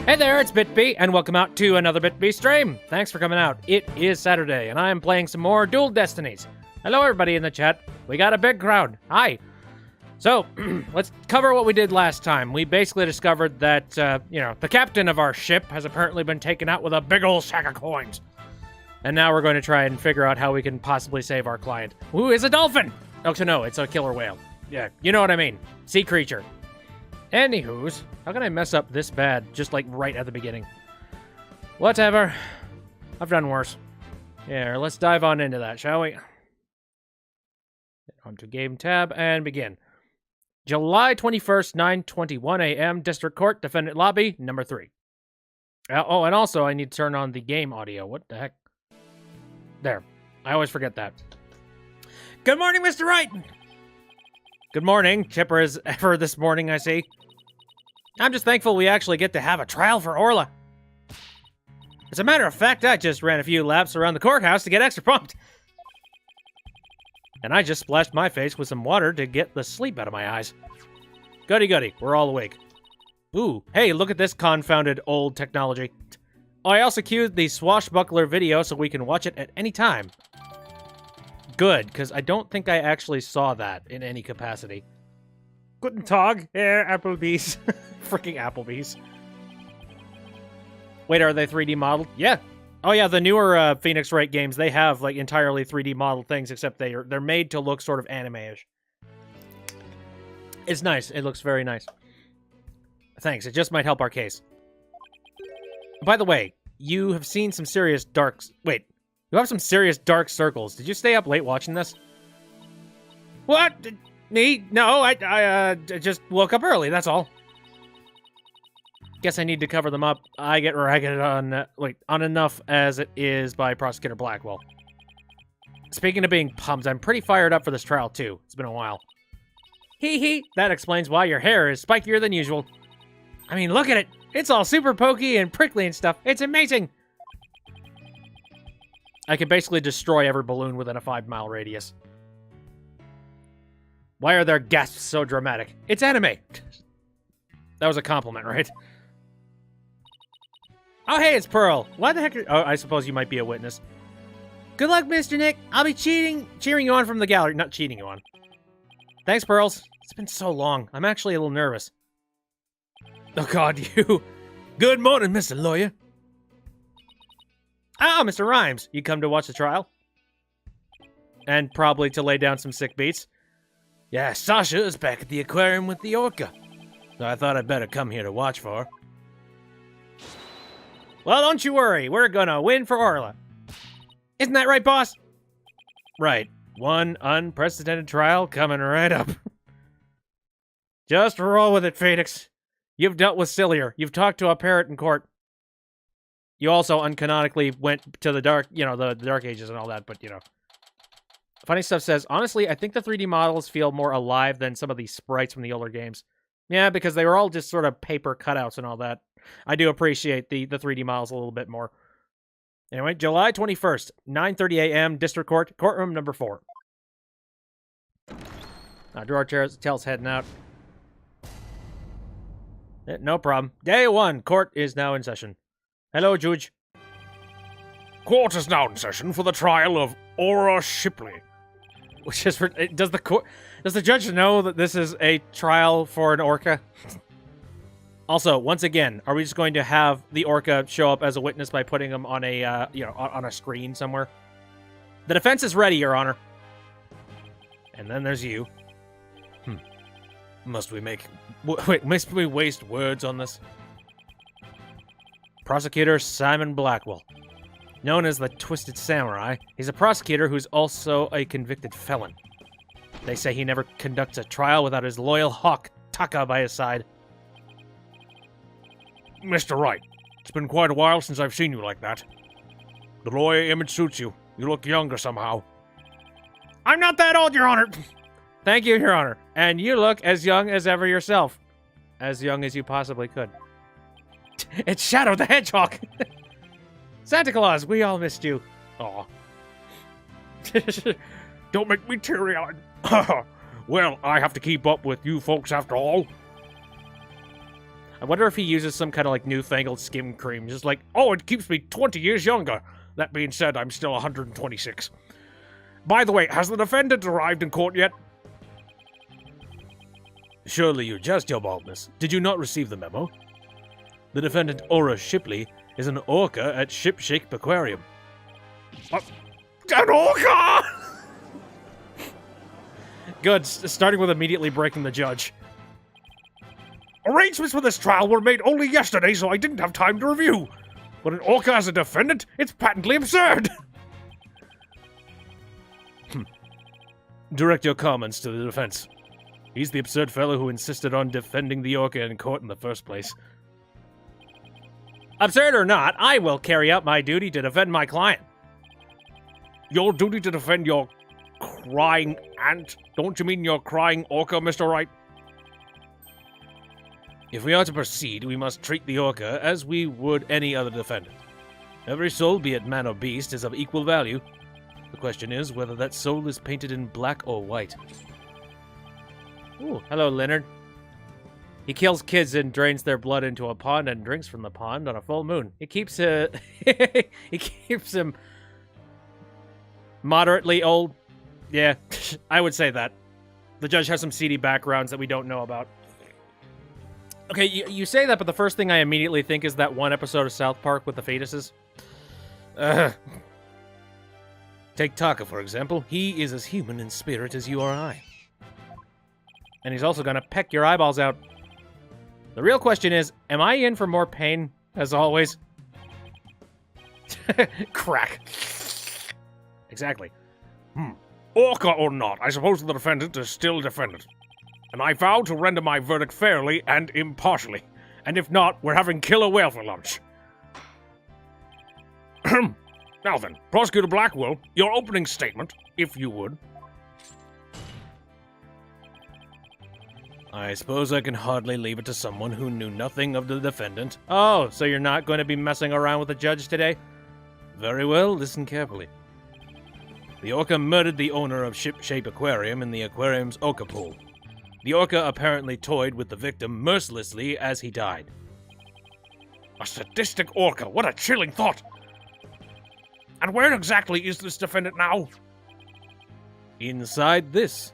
Hey there, it's BitB, and welcome out to another BitB stream. Thanks for coming out. It is Saturday, and I am playing some more Dual Destinies. Hello, everybody in the chat. We got a big crowd. Hi. So, let's cover what we did last time. We basically discovered that, the captain of our ship has apparently been taken out with a big old sack of coins. And now we're going to try and figure out how we can possibly save our client, who is a dolphin. Oh, so no, it's a killer whale. Yeah, you know what I mean. Sea creature. Anywho's, how can I mess up this bad, just like right at the beginning? Whatever. I've done worse. Here, let's dive on into that, shall we? Get onto Game tab and begin. July 21st, 9:21 a.m., District Court, Defendant Lobby, number 3. Oh, and also I need to turn on the game audio. What the heck? There. I always forget that. Good morning, Mr. Wright! Good morning. Chipper as ever this morning, I see. I'm just thankful we actually get to have a trial for Orla. As a matter of fact, I just ran a few laps around the courthouse to get extra pumped. And I just splashed my face with some water to get the sleep out of my eyes. Goody goody, we're all awake. Ooh, hey, look at this confounded old technology. Oh, I also queued the swashbuckler video so we can watch it at any time. Good, because I don't think I actually saw that in any capacity. Guten Tag, Applebee's. Freaking Applebee's. Wait, are they 3D modeled? Yeah. Oh yeah, the newer Phoenix Wright games, they have like entirely 3D modeled things, except they're made to look sort of anime-ish. It's nice. It looks very nice. Thanks. It just might help our case. By the way, you have seen some serious Wait. You have some serious dark circles. Did you stay up late watching this? What? Me? No, I just woke up early, that's all. Guess I need to cover them up. I get ragged on enough as it is by Prosecutor Blackwell. Speaking of being pumped, I'm pretty fired up for this trial, too. It's been a while. Hee hee, that explains why your hair is spikier than usual. I mean, look at it. It's all super pokey and prickly and stuff. It's amazing. I can basically destroy every balloon within a 5-mile radius. Why are their gasps so dramatic? It's anime! That was a compliment, right? Oh, hey, it's Pearl. Why the heck Oh, I suppose you might be a witness. Good luck, Mr. Nick. I'll be cheering you on from the gallery. Not cheating you on. Thanks, Pearls. It's been so long. I'm actually a little nervous. Oh, God, you. Good morning, Mr. Lawyer. Ah, Mr. Rhymes. You come to watch the trial? And probably to lay down some sick beats. Yeah, Sasha is back at the aquarium with the orca. So I thought I'd better come here to watch for her. Well, don't you worry. We're gonna win for Orla. Isn't that right, boss? Right. One unprecedented trial coming right up. Just roll with it, Phoenix. You've dealt with sillier. You've talked to a parrot in court. You also uncanonically went to the dark, the Dark Ages and all that, but, Funny Stuff says, honestly, I think the 3D models feel more alive than some of the sprites from the older games. Yeah, because they were all just sort of paper cutouts and all that. I do appreciate the 3D models a little bit more. Anyway, July 21st, 9:30 a.m., District Court, courtroom number 4. Drawer Tail's heading out. No problem. Day 1, court is now in session. Hello, Judge. Court is now in session for the trial of Aura Shipley. Which is for, does the judge know that this is a trial for an orca? Also, once again, are we just going to have the orca show up as a witness by putting him on a on a screen somewhere? The defense is ready, Your Honor. And then there's you. Must we waste words on this? Prosecutor Simon Blackwell. Known as the Twisted Samurai, he's a prosecutor who's also a convicted felon. They say he never conducts a trial without his loyal hawk, Taka, by his side. Mr. Wright, it's been quite a while since I've seen you like that. The lawyer image suits you. You look younger somehow. I'm not that old, Your Honor! Thank you, Your Honor. And you look as young as ever yourself. As young as you possibly could. It's Shadow the Hedgehog! Santa Claus, we all missed you. Aw. Don't make me teary-eyed. Well, I have to keep up with you folks after all. I wonder if he uses some kind of like newfangled skim cream. Just like, oh, it keeps me 20 years younger. That being said, I'm still 126. By the way, has the defendant arrived in court yet? Surely you jest, your baldness. Did you not receive the memo? The defendant, Aura Shipley, is an orca at Shipshape Aquarium. An orca?! Good, starting with immediately breaking the judge. Arrangements for this trial were made only yesterday, so I didn't have time to review. But an orca as a defendant? It's patently absurd! Direct your comments to the defense. He's the absurd fellow who insisted on defending the orca in court in the first place. Absurd or not, I will carry out my duty to defend my client. Your duty to defend your crying ant? Don't you mean your crying orca, Mr. Wright? If we are to proceed, we must treat the orca as we would any other defendant. Every soul, be it man or beast, is of equal value. The question is whether that soul is painted in black or white. Ooh, hello, Leonard. He kills kids and drains their blood into a pond and drinks from the pond on a full moon. He keeps he keeps him moderately old. Yeah, I would say that. The judge has some seedy backgrounds that we don't know about. Okay, you say that, but the first thing I immediately think is that one episode of South Park with the fetuses. Take Taka, for example. He is as human in spirit as you or I. And he's also gonna peck your eyeballs out. The real question is, am I in for more pain, as always? Crack. Exactly. Orca or not, I suppose the defendant is still defendant. And I vow to render my verdict fairly and impartially. And if not, we're having killer whale for lunch. Now then, Prosecutor Blackwell, your opening statement, if you would. I suppose I can hardly leave it to someone who knew nothing of the defendant. Oh, so you're not going to be messing around with the judge today? Very well, listen carefully. The orca murdered the owner of Shipshape Aquarium in the aquarium's orca pool. The orca apparently toyed with the victim mercilessly as he died. A sadistic orca, what a chilling thought! And where exactly is this defendant now? Inside this.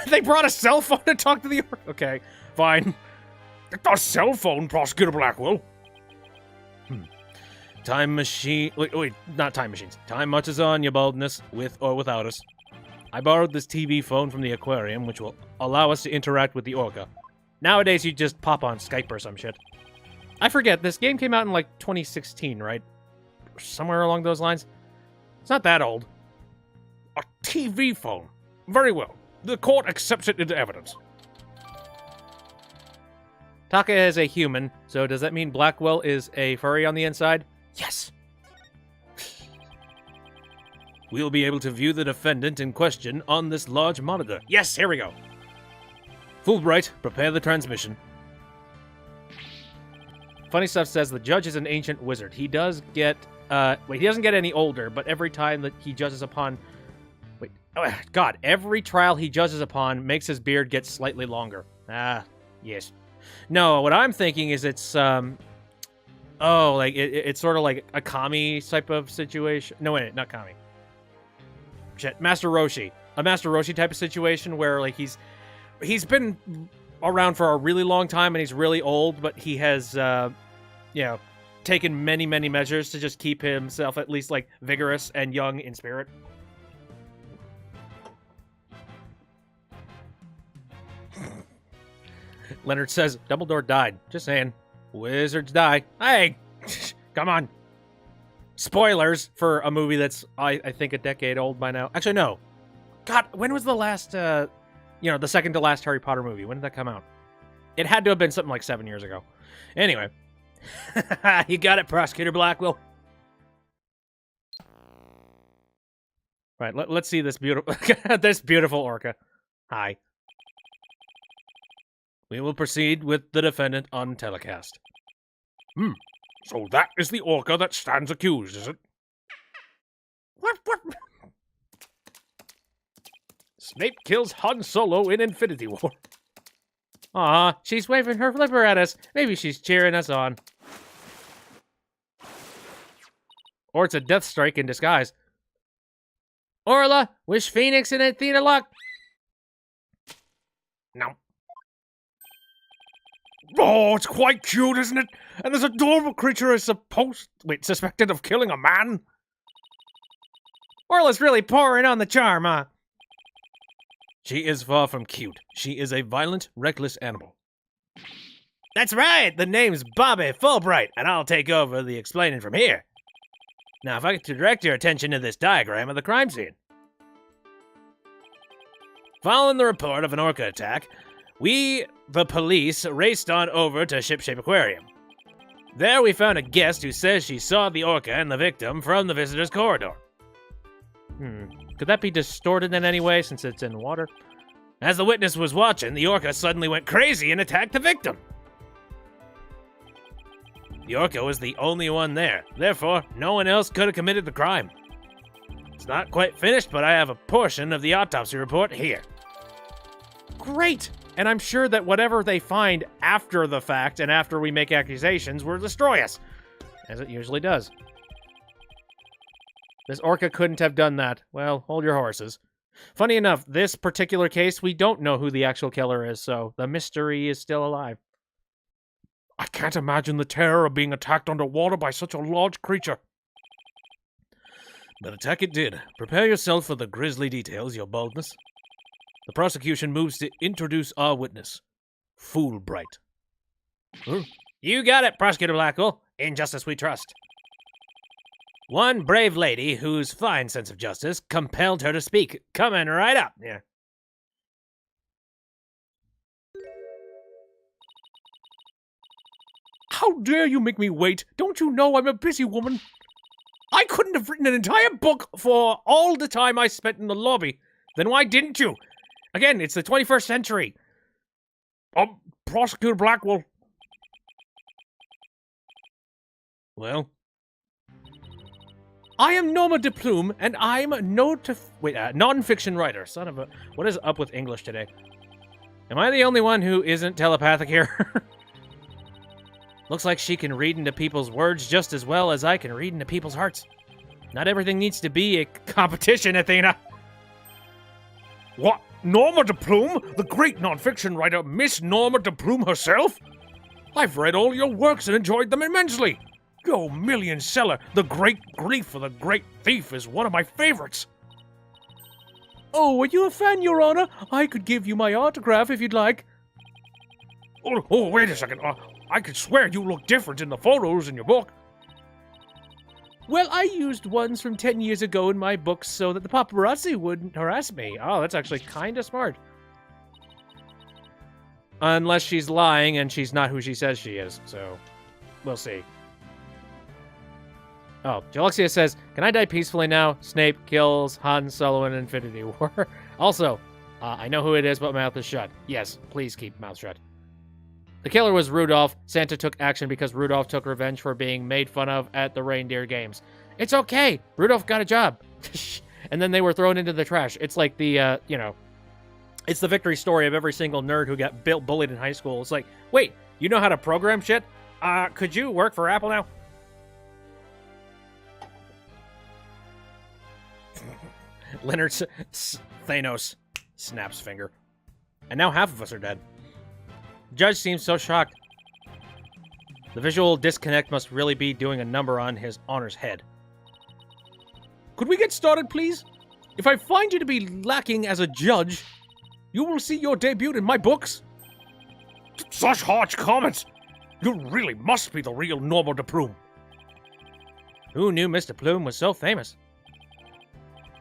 They brought a cell phone to talk to the orca? Okay, fine. A cell phone, Prosecutor Blackwell? Time machine... Wait, not time machines. Time marches on, your baldness, with or without us. I borrowed this TV phone from the aquarium, which will allow us to interact with the orca. Nowadays, you just pop on Skype or some shit. I forget, this game came out in, like, 2016, right? Somewhere along those lines. It's not that old. A TV phone? Very well. The court accepts it into evidence. Taka is a human, so does that mean Blackwell is a furry on the inside? Yes! We'll be able to view the defendant in question on this large monitor. Yes, here we go. Fulbright, prepare the transmission. Funny Stuff says the judge is an ancient wizard. He does get, he doesn't get any older, but every time that he judges upon... God, every trial he judges upon makes his beard get slightly longer. Ah, yes. No, what I'm thinking is it's, it's sort of like a Kami type of situation. No, wait, not Kami. Shit, Master Roshi. A Master Roshi type of situation where, like, he's been around for a really long time and he's really old, but he has, taken many, many measures to just keep himself at least, like, vigorous and young in spirit. Leonard says Dumbledore died. Just saying. Wizards die. Hey! Come on. Spoilers for a movie that's, I think, a decade old by now. Actually, no. God, when was the last, the second to last Harry Potter movie? When did that come out? It had to have been something like 7 years ago. Anyway. You got it, Prosecutor Blackwell. Right, let's see this beautiful, this beautiful orca. Hi. We will proceed with the defendant on telecast. So that is the orca that stands accused, is it? What? Snape kills Han Solo in Infinity War. Aw, she's waving her flipper at us. Maybe she's cheering us on. Or it's a death strike in disguise. Orla, wish Phoenix and Athena luck. No. Oh, it's quite cute, isn't it? And this adorable creature is suspected of killing a man? Orla's really pouring on the charm, huh? She is far from cute. She is a violent, reckless animal. That's right, the name's Bobby Fulbright, and I'll take over the explaining from here. Now, if I could direct your attention to this diagram of the crime scene. Following the report of an orca attack, we, the police, raced on over to Shipshape Aquarium. There we found a guest who says she saw the orca and the victim from the visitor's corridor. Could that be distorted in any way since it's in water? As the witness was watching, the orca suddenly went crazy and attacked the victim. The orca was the only one there. Therefore, no one else could have committed the crime. It's not quite finished, but I have a portion of the autopsy report here. Great! And I'm sure that whatever they find after the fact and after we make accusations will destroy us, as it usually does. This orca couldn't have done that. Well, hold your horses. Funny enough, this particular case, we don't know who the actual killer is, so the mystery is still alive. I can't imagine the terror of being attacked underwater by such a large creature. But attack it did. Prepare yourself for the grisly details, your boldness. The prosecution moves to introduce our witness, Fulbright. You got it, Prosecutor Blackwell. In justice we trust. One brave lady whose fine sense of justice compelled her to speak. Coming right up. Yeah. How dare you make me wait? Don't you know I'm a busy woman? I couldn't have written an entire book for all the time I spent in the lobby. Then why didn't you? Again, it's the 21st century. Prosecutor Blackwell. Well, I am Norma de Plume, and I'm a non-fiction writer. Son of a... What is up with English today? Am I the only one who isn't telepathic here? Looks like she can read into people's words just as well as I can read into people's hearts. Not everything needs to be a competition, Athena. What? Norma de Plume? The great non-fiction writer, Miss Norma de Plume herself? I've read all your works and enjoyed them immensely. Your million seller, The Great Grief of the Great Thief, is one of my favorites. Oh, are you a fan, Your Honor? I could give you my autograph if you'd like. Oh, wait a second. I could swear you look different in the photos in your book. Well, I used ones from 10 years ago in my books so that the paparazzi wouldn't harass me. Oh, that's actually kind of smart. Unless she's lying and she's not who she says she is, so we'll see. Oh, Jalexia says, can I die peacefully now? Snape kills Han Solo in Infinity War. Also, I know who it is, but mouth is shut. Yes, please keep mouth shut. The killer was Rudolph. Santa took action because Rudolph took revenge for being made fun of at the reindeer games. It's okay. Rudolph got a job. And then they were thrown into the trash. It's like the, it's the victory story of every single nerd who got bullied in high school. It's like, wait, you know how to program shit? Could you work for Apple now? Leonard Thanos snaps finger. And now half of us are dead. Judge seems so shocked. The visual disconnect must really be doing a number on his honor's head. Could we get started, please? If I find you to be lacking as a judge, you will see your debut in my books. Such harsh comments! You really must be the real Norma de Plume. Who knew Mr. Plume was so famous?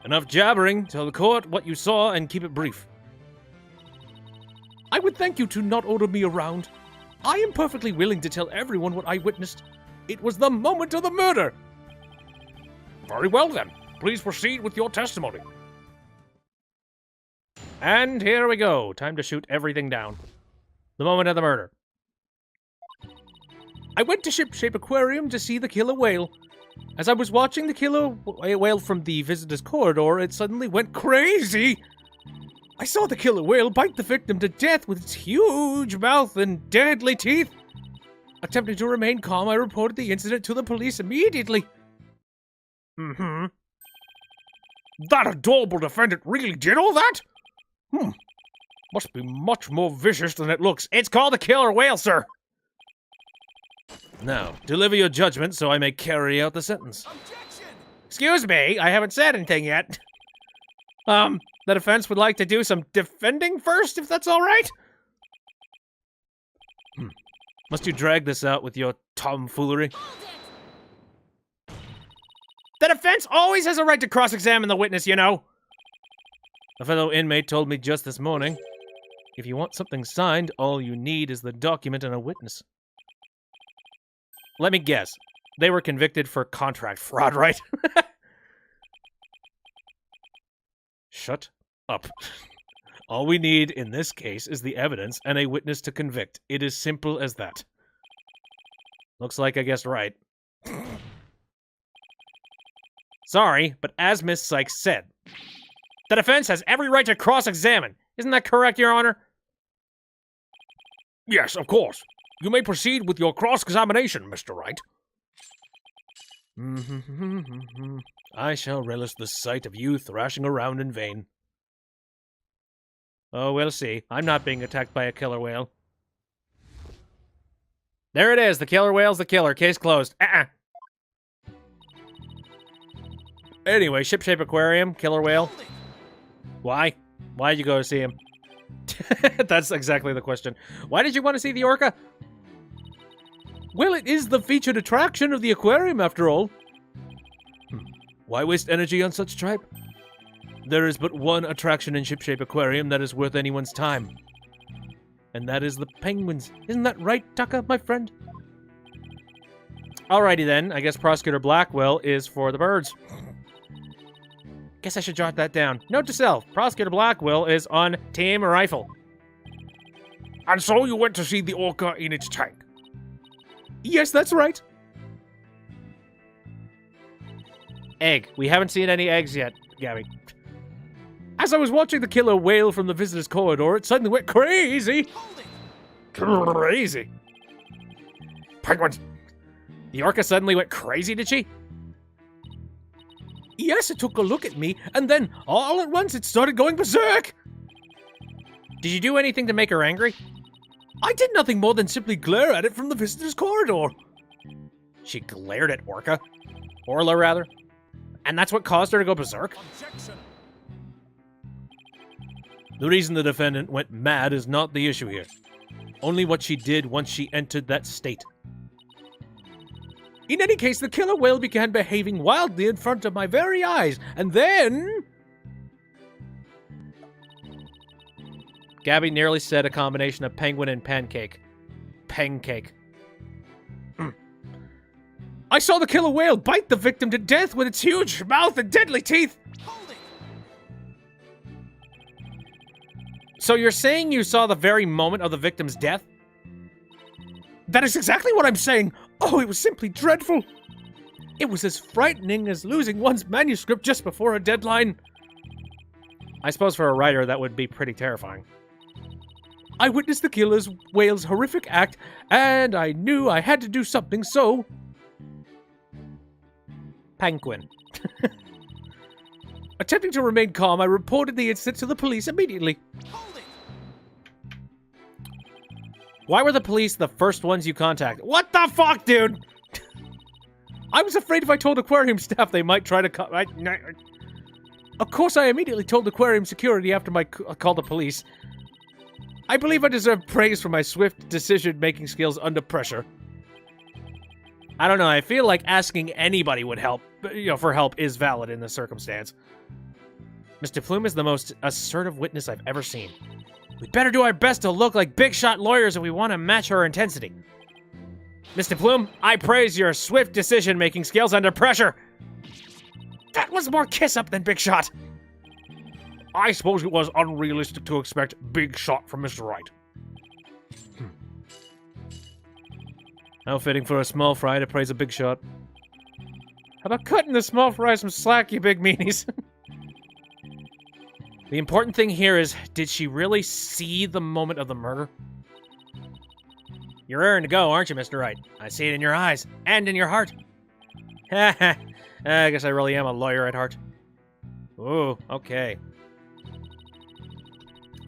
Enough jabbering. Tell the court what you saw and keep it brief. I would thank you to not order me around. I am perfectly willing to tell everyone what I witnessed. It was the moment of the murder. Very well then. Please proceed with your testimony. And here we go. Time to shoot everything down. The moment of the murder. I went to Shipshape Aquarium to see the killer whale. As I was watching the killer whale from the visitor's corridor, it suddenly went crazy. I saw the killer whale bite the victim to death with its huge mouth and deadly teeth. Attempting to remain calm, I reported the incident to the police immediately. Mm-hmm. That adorable defendant really did all that? Must be much more vicious than it looks. It's called a killer whale, sir. Now, deliver your judgment so I may carry out the sentence. Objection! Excuse me, I haven't said anything yet. The defense would like to do some defending first, if that's all right. Must you drag this out with your tomfoolery? The defense always has a right to cross-examine the witness, you know. A fellow inmate told me just this morning, if you want something signed, all you need is the document and a witness. Let me guess. They were convicted for contract fraud, right? Shut up. All we need in this case is the evidence and a witness to convict. It is simple as that. Looks like I guessed right. Sorry, but as Miss Sykes said, the defense has every right to cross-examine. Isn't that correct, Your Honor? Yes, of course. You may proceed with your cross-examination, Mr. Wright. I shall relish the sight of you thrashing around in vain. Oh, we'll see. I'm not being attacked by a killer whale. There it is. The killer whale's the killer. Case closed. Anyway, ship-shape aquarium, killer whale. Why? Why'd you go to see him? That's exactly the question. Why did you want to see the orca? Well, it is the featured attraction of the aquarium, after all. Why waste energy on such tripe? There is but one attraction in Ship-Shape Aquarium that is worth anyone's time. And that is the penguins. Isn't that right, Tucker, my friend? Alrighty then, I guess Prosecutor Blackwell is for the birds. Guess I should jot that down. Note to self, Prosecutor Blackwell is on Team Rifle. And so you went to see the orca in its tank? Yes, that's right. Egg. We haven't seen any eggs yet, Gabby. As I was watching the killer whale from the visitor's corridor, it suddenly went crazy. Crazy. Penguins. The orca suddenly went crazy, did she? Yes, it took a look at me, and then, all at once, it started going berserk. Did you do anything to make her angry? I did nothing more than simply glare at it from the visitor's corridor. She glared at Orca? Orla, rather? And that's what caused her to go berserk? Objection. The reason the defendant went mad is not the issue here. Only what she did once she entered that state. In any case, the killer whale began behaving wildly in front of my very eyes, and then... Gabby nearly said a combination of penguin and pancake. Pancake. I saw the killer whale bite the victim to death with its huge mouth and deadly teeth. So you're saying you saw the very moment of the victim's death? That is exactly what I'm saying. Oh, it was simply dreadful. It was as frightening as losing one's manuscript just before a deadline. I suppose for a writer that would be pretty terrifying. I witnessed the killer's whale's horrific act, and I knew I had to do something, so... Penguin. Attempting to remain calm, I reported the incident to the police immediately. Why were the police the first ones you contacted? What the fuck, dude? I was afraid if I told aquarium staff they might try to Of course, I immediately told aquarium security after I called the police. I believe I deserve praise for my swift decision-making skills under pressure. I don't know, I feel like asking anybody would help, for help is valid in this circumstance. Mr. Plume is the most assertive witness I've ever seen. We'd better do our best to look like big-shot lawyers if we want to match her intensity. Mr. Plume, I praise your swift decision-making skills under pressure. That was more kiss-up than big shot. I suppose it was unrealistic to expect big shot from Mr. Wright. How fitting for a small fry to praise a big shot. How about cutting the small fry some slack, you big meanies? The important thing here is, did she really see the moment of the murder? You're raring to go, aren't you, Mr. Wright? I see it in your eyes, and in your heart. I guess I really am a lawyer at heart. Ooh, okay.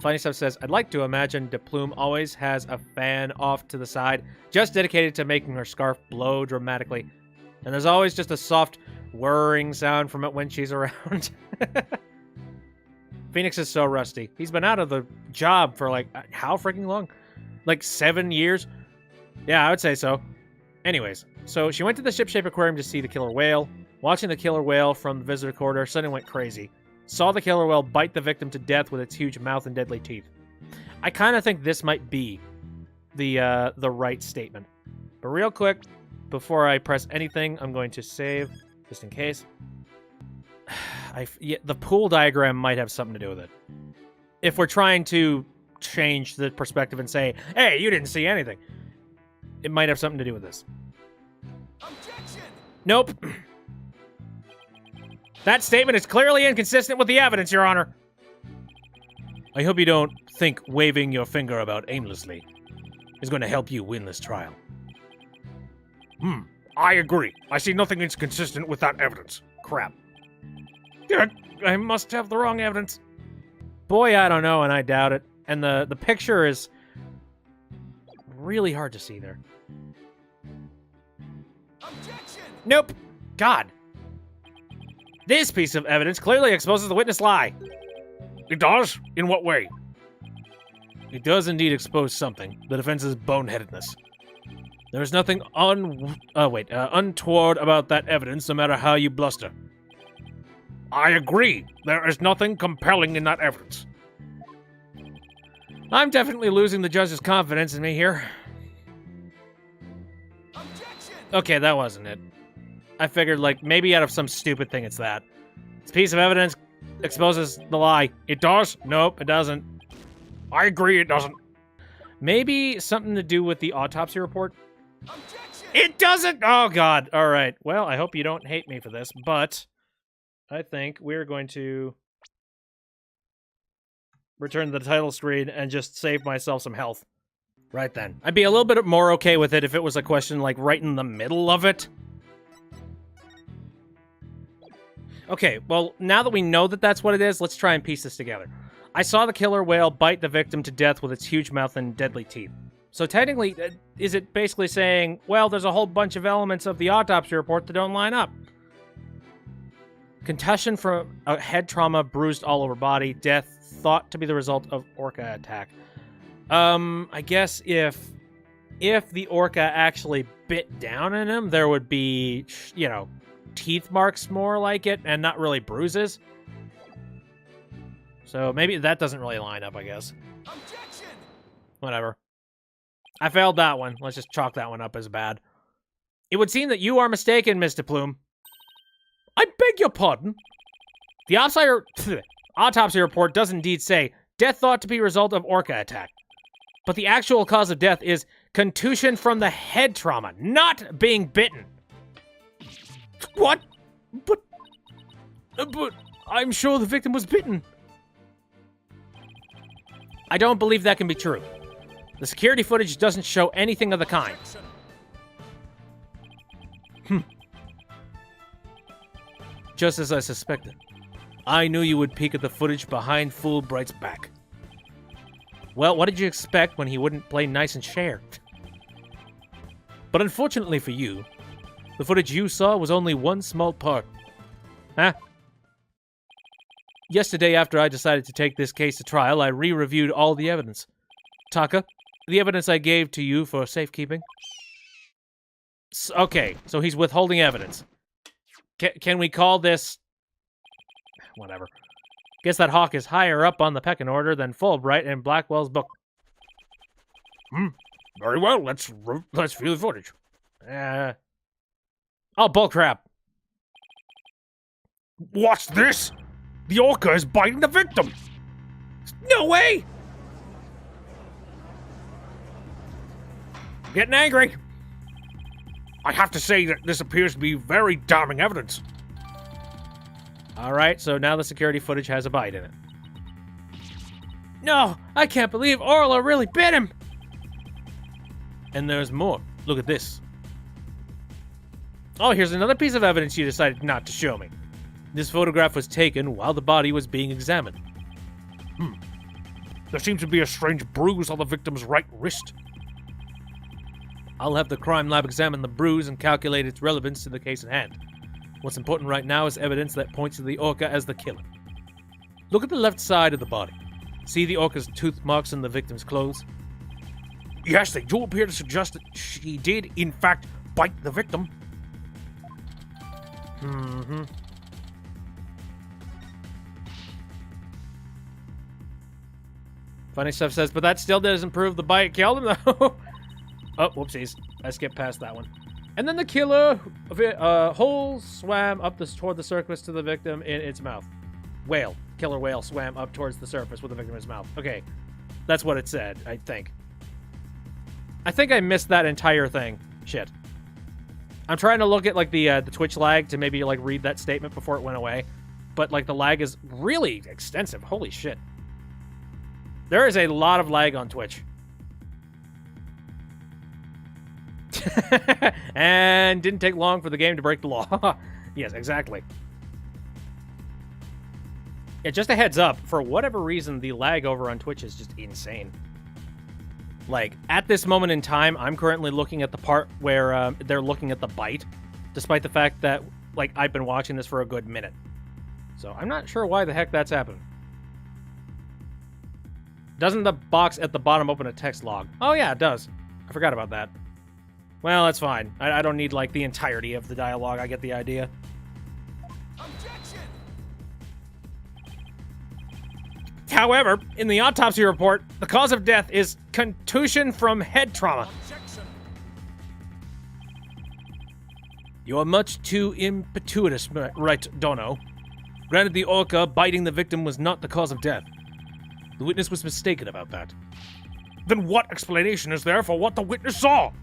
Funny Stuff says, I'd like to imagine DePlume always has a fan off to the side, just dedicated to making her scarf blow dramatically. And there's always just a soft whirring sound from it when she's around. Phoenix is so rusty. He's been out of the job for like, how freaking long? Like 7 years? Yeah, I would say so. Anyways, so she went to the Shipshape Aquarium to see the killer whale. Watching the killer whale from the visitor corridor, suddenly went crazy. Saw the killer whale bite the victim to death with its huge mouth and deadly teeth. I kind of think this might be the right statement. But real quick, before I press anything, I'm going to save, just in case. Yeah, the pool diagram might have something to do with it. If we're trying to change the perspective and say, hey, you didn't see anything, it might have something to do with this. Objection! Nope. That statement is clearly inconsistent with the evidence, Your Honor. I hope you don't think waving your finger about aimlessly is going to help you win this trial. I agree. I see nothing inconsistent with that evidence. Crap. I must have the wrong evidence. Boy, I don't know, and I doubt it. And the picture is really hard to see there. Objection! Nope. God. This piece of evidence clearly exposes the witness lie. It does? In what way? It does indeed expose something. The defense's boneheadedness. There is nothing untoward about that evidence, no matter how you bluster. I agree. There is nothing compelling in that evidence. I'm definitely losing the judge's confidence in me here. Objection! Okay, that wasn't it. I figured, like, maybe out of some stupid thing it's that. This piece of evidence exposes the lie. It does? Nope, it doesn't. I agree it doesn't. Maybe something to do with the autopsy report? Objection! It doesn't! Oh, God. All right. Well, I hope you don't hate me for this, but I think we're going to return to the title screen and just save myself some health. Right then. I'd be a little bit more okay with it if it was a question, like, right in the middle of it. Okay, well, now that we know that that's what it is, let's try and piece this together. I saw the killer whale bite the victim to death with its huge mouth and deadly teeth. So technically, is it basically saying, well, there's a whole bunch of elements of the autopsy report that don't line up? Concussion from a head trauma, bruised all over body, death thought to be the result of orca attack. I guess if the orca actually bit down in him, there would be, you know, teeth marks more like it, and not really bruises. So maybe that doesn't really line up, I guess. Objection! Whatever. I failed that one. Let's just chalk that one up as bad. It would seem that you are mistaken, Mr. Plume. I beg your pardon? The autopsy report does indeed say, death thought to be a result of orca attack. But the actual cause of death is contusion from the head trauma, not being bitten. What? But I'm sure the victim was bitten. I don't believe that can be true. The security footage doesn't show anything of the kind. Just as I suspected. I knew you would peek at the footage behind Fulbright's back. Well, what did you expect when he wouldn't play nice and share? But unfortunately for you, the footage you saw was only one small part. Huh? Yesterday, after I decided to take this case to trial, I re-reviewed all the evidence. Taka, the evidence I gave to you for safekeeping. Okay, so he's withholding evidence. Can we call this... Whatever. Guess that hawk is higher up on the pecking order than Fulbright and Blackwell's book. Very well, let's view the footage. Oh, bullcrap. What's this? The orca is biting the victim. No way! Getting angry. I have to say that this appears to be very damning evidence. All right, so now the security footage has a bite in it. No, I can't believe Orla really bit him. And there's more. Look at this. Oh, here's another piece of evidence you decided not to show me. This photograph was taken while the body was being examined. There seems to be a strange bruise on the victim's right wrist. I'll have the crime lab examine the bruise and calculate its relevance to the case at hand. What's important right now is evidence that points to the orca as the killer. Look at the left side of the body. See the orca's tooth marks in the victim's clothes? Yes, they do appear to suggest that she did, in fact, bite the victim. Mm-hmm. Funny Stuff says, but that still doesn't prove the bite killed him, though. Oh, whoopsies. I skipped past that one. And then the killer whole swam up toward the surface to the victim in its mouth. Whale. Killer whale swam up towards the surface with the victim in his mouth. Okay. That's what it said, I think. I think I missed that entire thing. Shit. I'm trying to look at, like, the Twitch lag to maybe, like, read that statement before it went away. But, like, the lag is really extensive. Holy shit. There is a lot of lag on Twitch. And didn't take long for the game to break the law. Yes, exactly. Yeah, just a heads up, for whatever reason, the lag over on Twitch is just insane. Like, at this moment in time, I'm currently looking at the part where they're looking at the bite, despite the fact that, like, I've been watching this for a good minute. So I'm not sure why the heck that's happening. Doesn't the box at the bottom open a text log? Oh yeah, it does. I forgot about that. Well, that's fine. I don't need, like, the entirety of the dialogue. I get the idea. Objection! However, in the autopsy report, the cause of death is contusion from head trauma. Objection. You are much too impetuous, Wright, Dono. Granted, the orca biting the victim was not the cause of death. The witness was mistaken about that. Then what explanation is there for what the witness saw?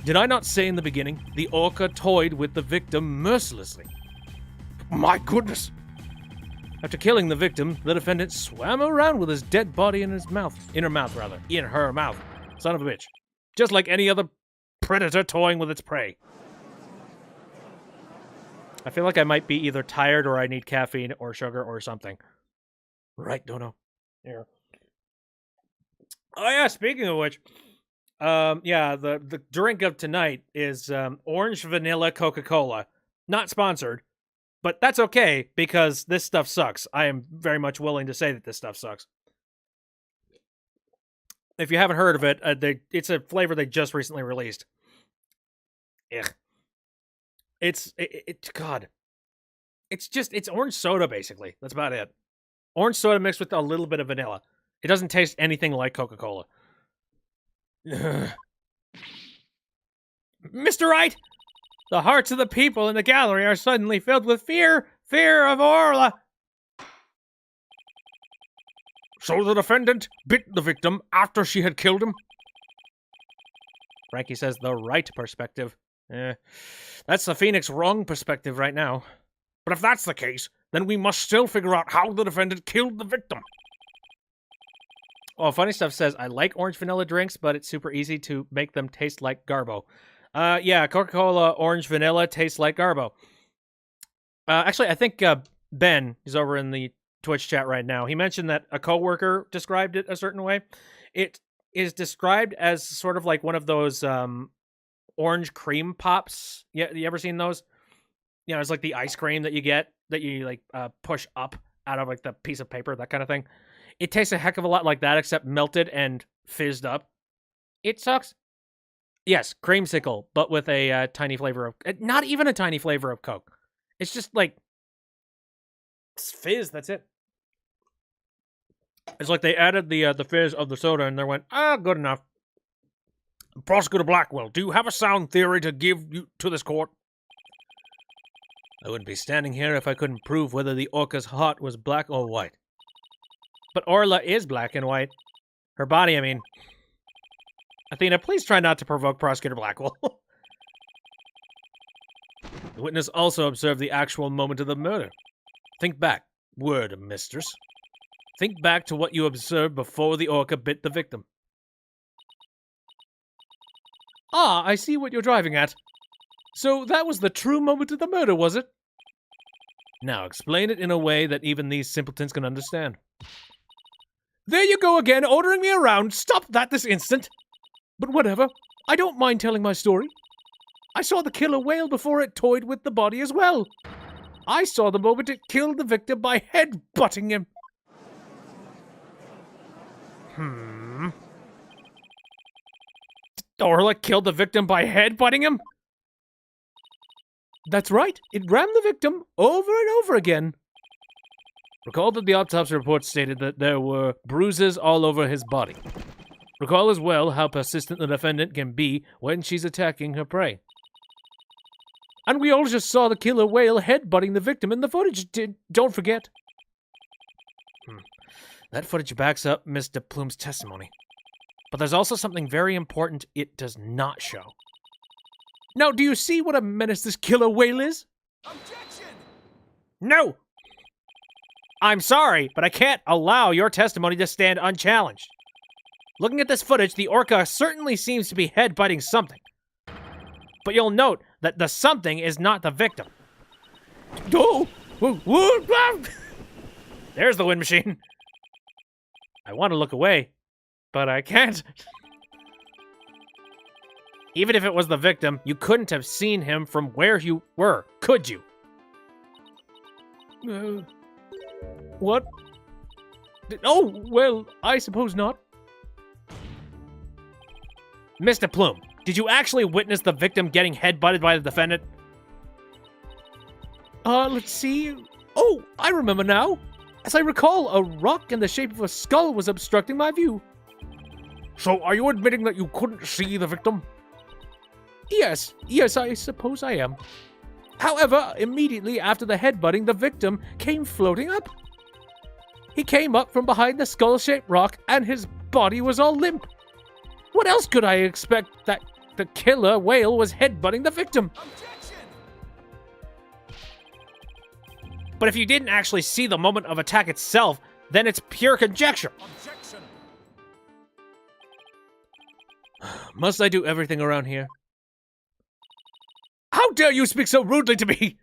Did I not say in the beginning, the orca toyed with the victim mercilessly? My goodness! After killing the victim, the defendant swam around with his dead body in his mouth. In her mouth, rather. In her mouth. Son of a bitch. Just like any other predator toying with its prey. I feel like I might be either tired or I need caffeine or sugar or something. Right, Dono. Here. Oh yeah, speaking of which, yeah, the drink of tonight is orange vanilla Coca-Cola. Not sponsored, but that's okay because this stuff sucks. I am very much willing to say that this stuff sucks. If you haven't heard of it, it's a flavor they just recently released. Ugh. God. It's orange soda, basically. That's about it. Orange soda mixed with a little bit of vanilla. It doesn't taste anything like Coca-Cola. Mr. Wright! The hearts of the people in the gallery are suddenly filled with fear. Fear of Orla. So the defendant bit the victim after she had killed him? Frankie says the right perspective. That's the Phoenix wrong perspective right now. But if that's the case, then we must still figure out how the defendant killed the victim. Well, Funny Stuff says, I like orange vanilla drinks, but it's super easy to make them taste like Garbo. Yeah, Coca-Cola orange vanilla tastes like Garbo. Actually, I think Ben is over in the Twitch chat right now. He mentioned that a coworker described it a certain way. It is described as sort of like one of those orange cream pops. Yeah, you ever seen those? You know, it's like the ice cream that you get that you like push up out of like the piece of paper, that kind of thing. It tastes a heck of a lot like that, except melted and fizzed up. It sucks. Yes, creamsicle, but with a tiny flavor of... Not even a tiny flavor of Coke. It's just like... It's fizz, that's it. It's like they added the fizz of the soda and they went, good enough. Prosecutor Blackwell, do you have a sound theory to give to this court? I wouldn't be standing here if I couldn't prove whether the orca's heart was black or white. But Orla is black and white. Her body, I mean. Athena, please try not to provoke Prosecutor Blackwell. The witness also observed the actual moment of the murder. Think back, word, mistress. Think back to what you observed before the orca bit the victim. Ah, I see what you're driving at. So that was the true moment of the murder, was it? Now explain it in a way that even these simpletons can understand. There you go again, ordering me around. Stop that this instant. But whatever, I don't mind telling my story. I saw the killer whale before it toyed with the body as well. I saw the moment it killed the victim by head-butting him. Orla killed the victim by head-butting him? That's right. It rammed the victim over and over again. Recall that the autopsy report stated that there were bruises all over his body. Recall as well how persistent the defendant can be when she's attacking her prey. And we all just saw the killer whale headbutting the victim in the footage, don't forget. That footage backs up Mr. Plume's testimony. But there's also something very important it does not show. Now, do you see what a menace this killer whale is? Objection! No! I'm sorry, but I can't allow your testimony to stand unchallenged. Looking at this footage, the orca certainly seems to be head-butting something. But you'll note that the something is not the victim. Oh! There's the wind machine. I want to look away, but I can't. Even if it was the victim, you couldn't have seen him from where you were, could you? What? Oh, well, I suppose not. Mr. Plume, did you actually witness the victim getting headbutted by the defendant? Let's see. Oh, I remember now. As I recall, a rock in the shape of a skull was obstructing my view. So are you admitting that you couldn't see the victim? Yes, I suppose I am. However, immediately after the headbutting, the victim came floating up. He came up from behind the skull-shaped rock, and his body was all limp. What else could I expect that the killer whale was headbutting the victim? Objection! But if you didn't actually see the moment of attack itself, then it's pure conjecture. Objection! Must I do everything around here? How dare you speak so rudely to me?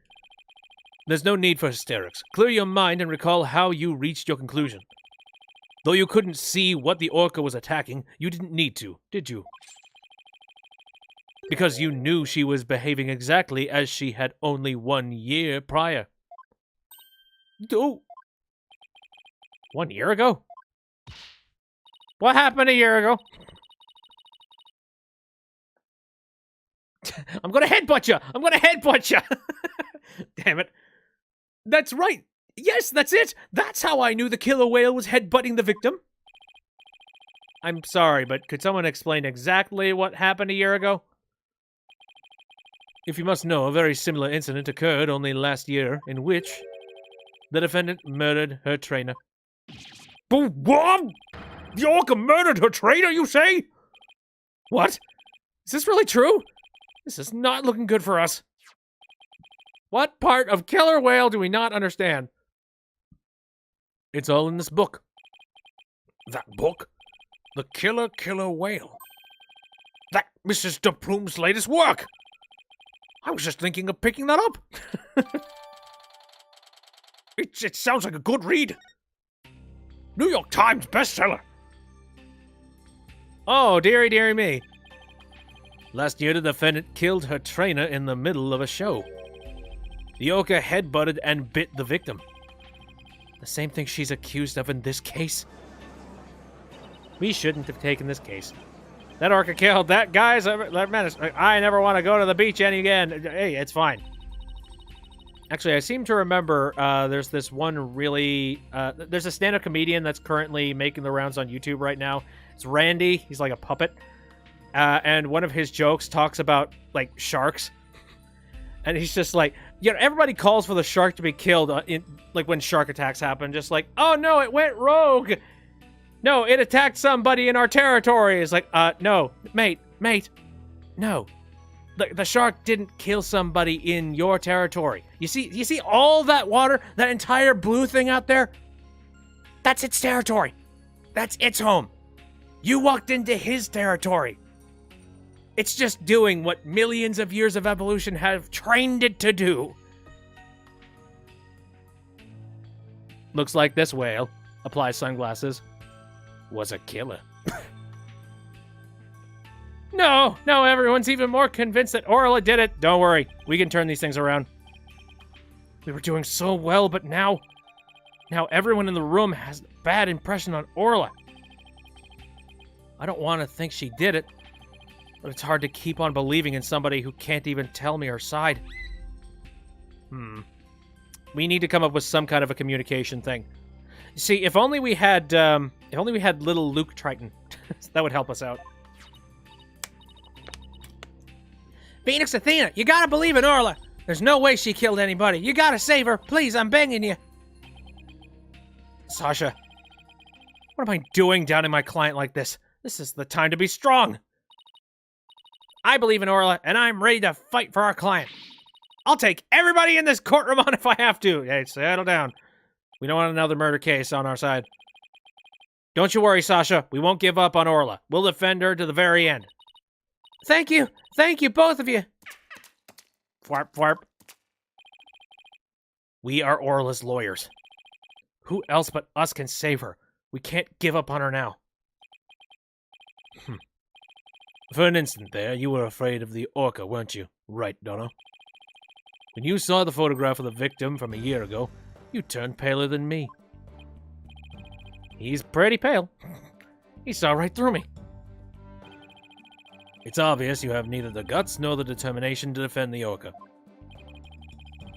There's no need for hysterics. Clear your mind and recall how you reached your conclusion. Though you couldn't see what the orca was attacking, you didn't need to, did you? Because you knew she was behaving exactly as she had only 1 year prior. Oh. 1 year ago? What happened a year ago? I'm gonna headbutt you! I'm gonna headbutt you! Damn it. That's right. Yes, that's it. That's how I knew the killer whale was headbutting the victim. I'm sorry, but could someone explain exactly what happened a year ago? If you must know, a very similar incident occurred only last year, in which the defendant murdered her trainer. But what? The orca murdered her trainer, you say? What? Is this really true? This is not looking good for us. What part of killer whale do we not understand? It's all in this book. That book? The Killer Whale. That Mrs. De Plume's latest work. I was just thinking of picking that up. It sounds like a good read. New York Times bestseller. Oh, dearie, dearie me. Last year, the defendant killed her trainer in the middle of a show. The orca headbutted and bit the victim. The same thing she's accused of in this case. We shouldn't have taken this case. That orca killed that guy's that menace. I never want to go to the beach again. Hey, it's fine. Actually, I seem to remember there's this one really... there's a stand-up comedian that's currently making the rounds on YouTube right now. It's Randy. He's like a puppet. And one of his jokes talks about, like, sharks. And he's just like, you know, everybody calls for the shark to be killed like when shark attacks happen. Just like, oh no, it went rogue. No, it attacked somebody in our territory. It's like, no, mate, no. The shark didn't kill somebody in your territory. You see all that water, that entire blue thing out there? That's its territory. That's its home. You walked into his territory. It's just doing what millions of years of evolution have trained it to do. Looks like this whale, applies sunglasses, was a killer. No, everyone's even more convinced that Orla did it. Don't worry, we can turn these things around. We were doing so well, but now everyone in the room has a bad impression on Orla. I don't want to think she did it, but it's hard to keep on believing in somebody who can't even tell me her side. We need to come up with some kind of a communication thing. See, if only we had little Luke Triton. That would help us out. Phoenix Athena, you gotta believe in Orla. There's no way she killed anybody. You gotta save her. Please, I'm begging you. Sasha, what am I doing down in my client like this? This is the time to be strong. I believe in Orla, and I'm ready to fight for our client. I'll take everybody in this courtroom on if I have to. Hey, settle down. We don't want another murder case on our side. Don't you worry, Sasha. We won't give up on Orla. We'll defend her to the very end. Thank you. Thank you, both of you. Fwarp, fwarp. We are Orla's lawyers. Who else but us can save her? We can't give up on her now. For an instant there, you were afraid of the orca, weren't you? Right, Donna. When you saw the photograph of the victim from a year ago, you turned paler than me. He's pretty pale. He saw right through me. It's obvious you have neither the guts nor the determination to defend the orca.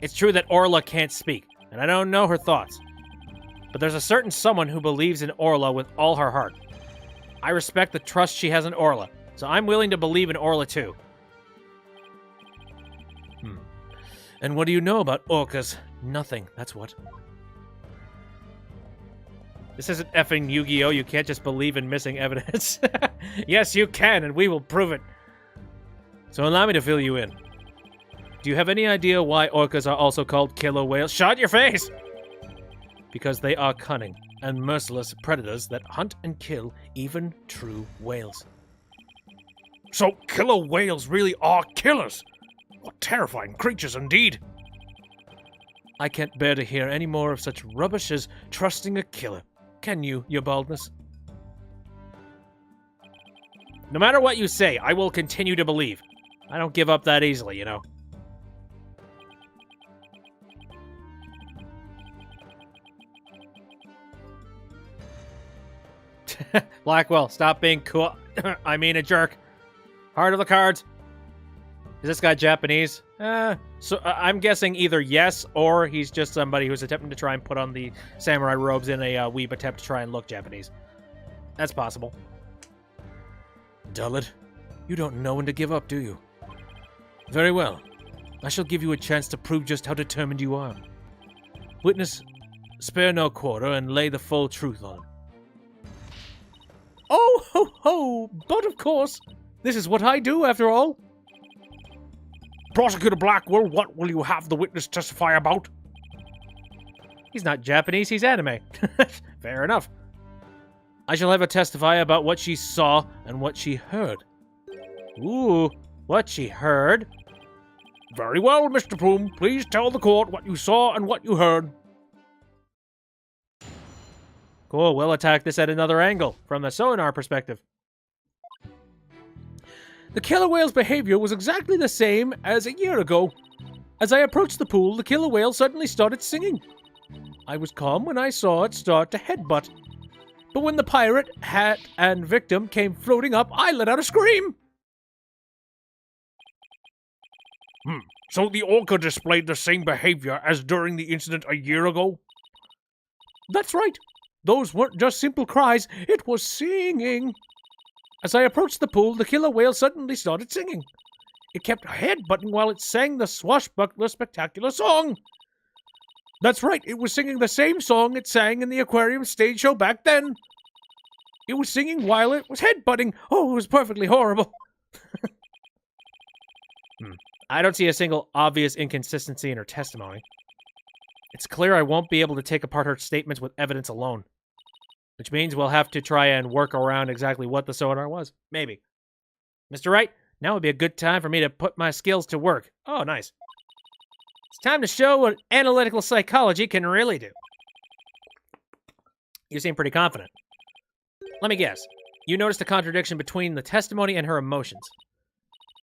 It's true that Orla can't speak, and I don't know her thoughts. But there's a certain someone who believes in Orla with all her heart. I respect the trust she has in Orla, so I'm willing to believe in Orla too. And what do you know about orcas? Nothing, that's what. This isn't effing Yu-Gi-Oh! You can't just believe in missing evidence. Yes, you can, and we will prove it. So allow me to fill you in. Do you have any idea why orcas are also called killer whales? Shut your face! Because they are cunning and merciless predators that hunt and kill even true whales. So killer whales really are killers? What terrifying creatures indeed. I can't bear to hear any more of such rubbish as trusting a killer. Can you, your baldness? No matter what you say, I will continue to believe. I don't give up that easily, you know. Blackwell, stop being cool. I mean a jerk. Heart of the cards. Is this guy Japanese? I'm guessing either yes, or he's just somebody who's attempting to try and put on the samurai robes in a weeb attempt to try and look Japanese. That's possible. Dullard, you don't know when to give up, do you? Very well. I shall give you a chance to prove just how determined you are. Witness, spare no quarter and lay the full truth on. Oh, ho, ho! But of course, this is what I do, after all. Prosecutor Blackwell, what will you have the witness testify about? He's not Japanese, he's anime. Fair enough. I shall have her testify about what she saw and what she heard. Ooh, what she heard? Very well, Mr. Plume. Please tell the court what you saw and what you heard. Cool, we'll attack this at another angle, from the sonar perspective. The killer whale's behavior was exactly the same as a year ago. As I approached the pool, the killer whale suddenly started singing. I was calm when I saw it start to headbutt. But when the pirate, hat, and victim came floating up, I let out a scream. So the orca displayed the same behavior as during the incident a year ago? That's right. Those weren't just simple cries, it was singing. As I approached the pool, the killer whale suddenly started singing. It kept headbutting while it sang the swashbuckler spectacular song. That's right, it was singing the same song it sang in the aquarium stage show back then. It was singing while it was headbutting. Oh, it was perfectly horrible. I don't see a single obvious inconsistency in her testimony. It's clear I won't be able to take apart her statements with evidence alone. Which means we'll have to try and work around exactly what the sonar was. Maybe. Mr. Wright, now would be a good time for me to put my skills to work. Oh, nice. It's time to show what analytical psychology can really do. You seem pretty confident. Let me guess. You noticed a contradiction between the testimony and her emotions.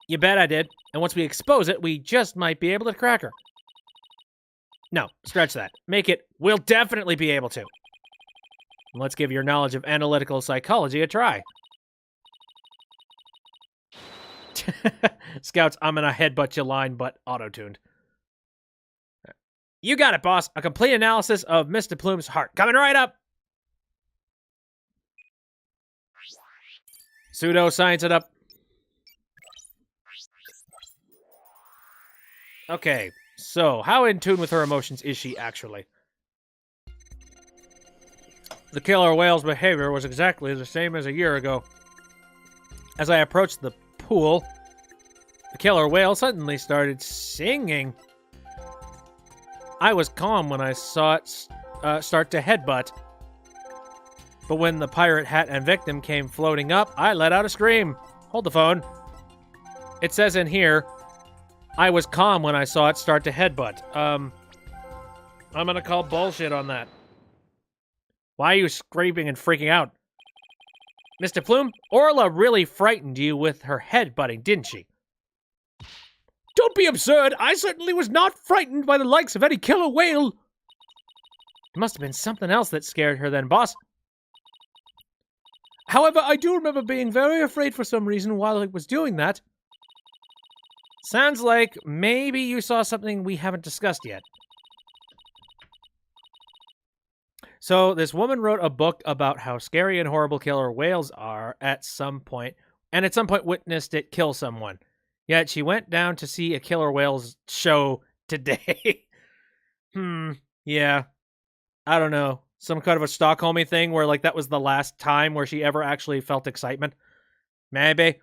You bet I did. And once we expose it, we just might be able to crack her. No, stretch that. Make it, we'll definitely be able to. Let's give your knowledge of analytical psychology a try. Scouts, I'm gonna headbutt you line, but auto-tuned. You got it, boss. A complete analysis of Mr. Plume's heart. Coming right up. Pseudo-science it up. Okay, so how in tune with her emotions is she actually? The killer whale's behavior was exactly the same as a year ago. As I approached the pool, the killer whale suddenly started singing. I was calm when I saw it start to headbutt. But when the pirate hat and victim came floating up, I let out a scream. Hold the phone. It says in here, I was calm when I saw it start to headbutt. I'm gonna call bullshit on that. Why are you screaming and freaking out? Mr. Plume, Orla really frightened you with her headbutting, didn't she? Don't be absurd. I certainly was not frightened by the likes of any killer whale. It must have been something else that scared her then, boss. However, I do remember being very afraid for some reason while I was doing that. Sounds like maybe you saw something we haven't discussed yet. So, this woman wrote a book about how scary and horrible killer whales are at some point, and at some point witnessed it kill someone. Yet she went down to see a killer whales show today. Yeah. I don't know. Some kind of a Stockholmy thing where, like, that was the last time where she ever actually felt excitement. Maybe.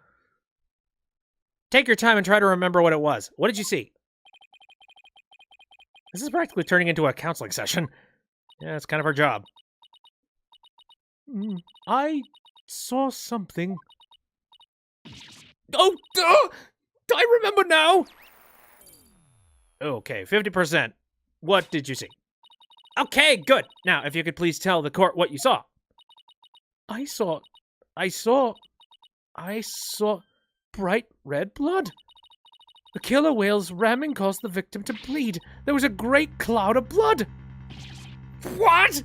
Take your time and try to remember what it was. What did you see? This is practically turning into a counseling session. Yeah, it's kind of her job. I saw something. Oh, I remember now. Okay, 50%. What did you see? Okay, good. Now, if you could please tell the court what you saw. I saw bright red blood. The killer whale's ramming caused the victim to bleed. There was a great cloud of blood. What?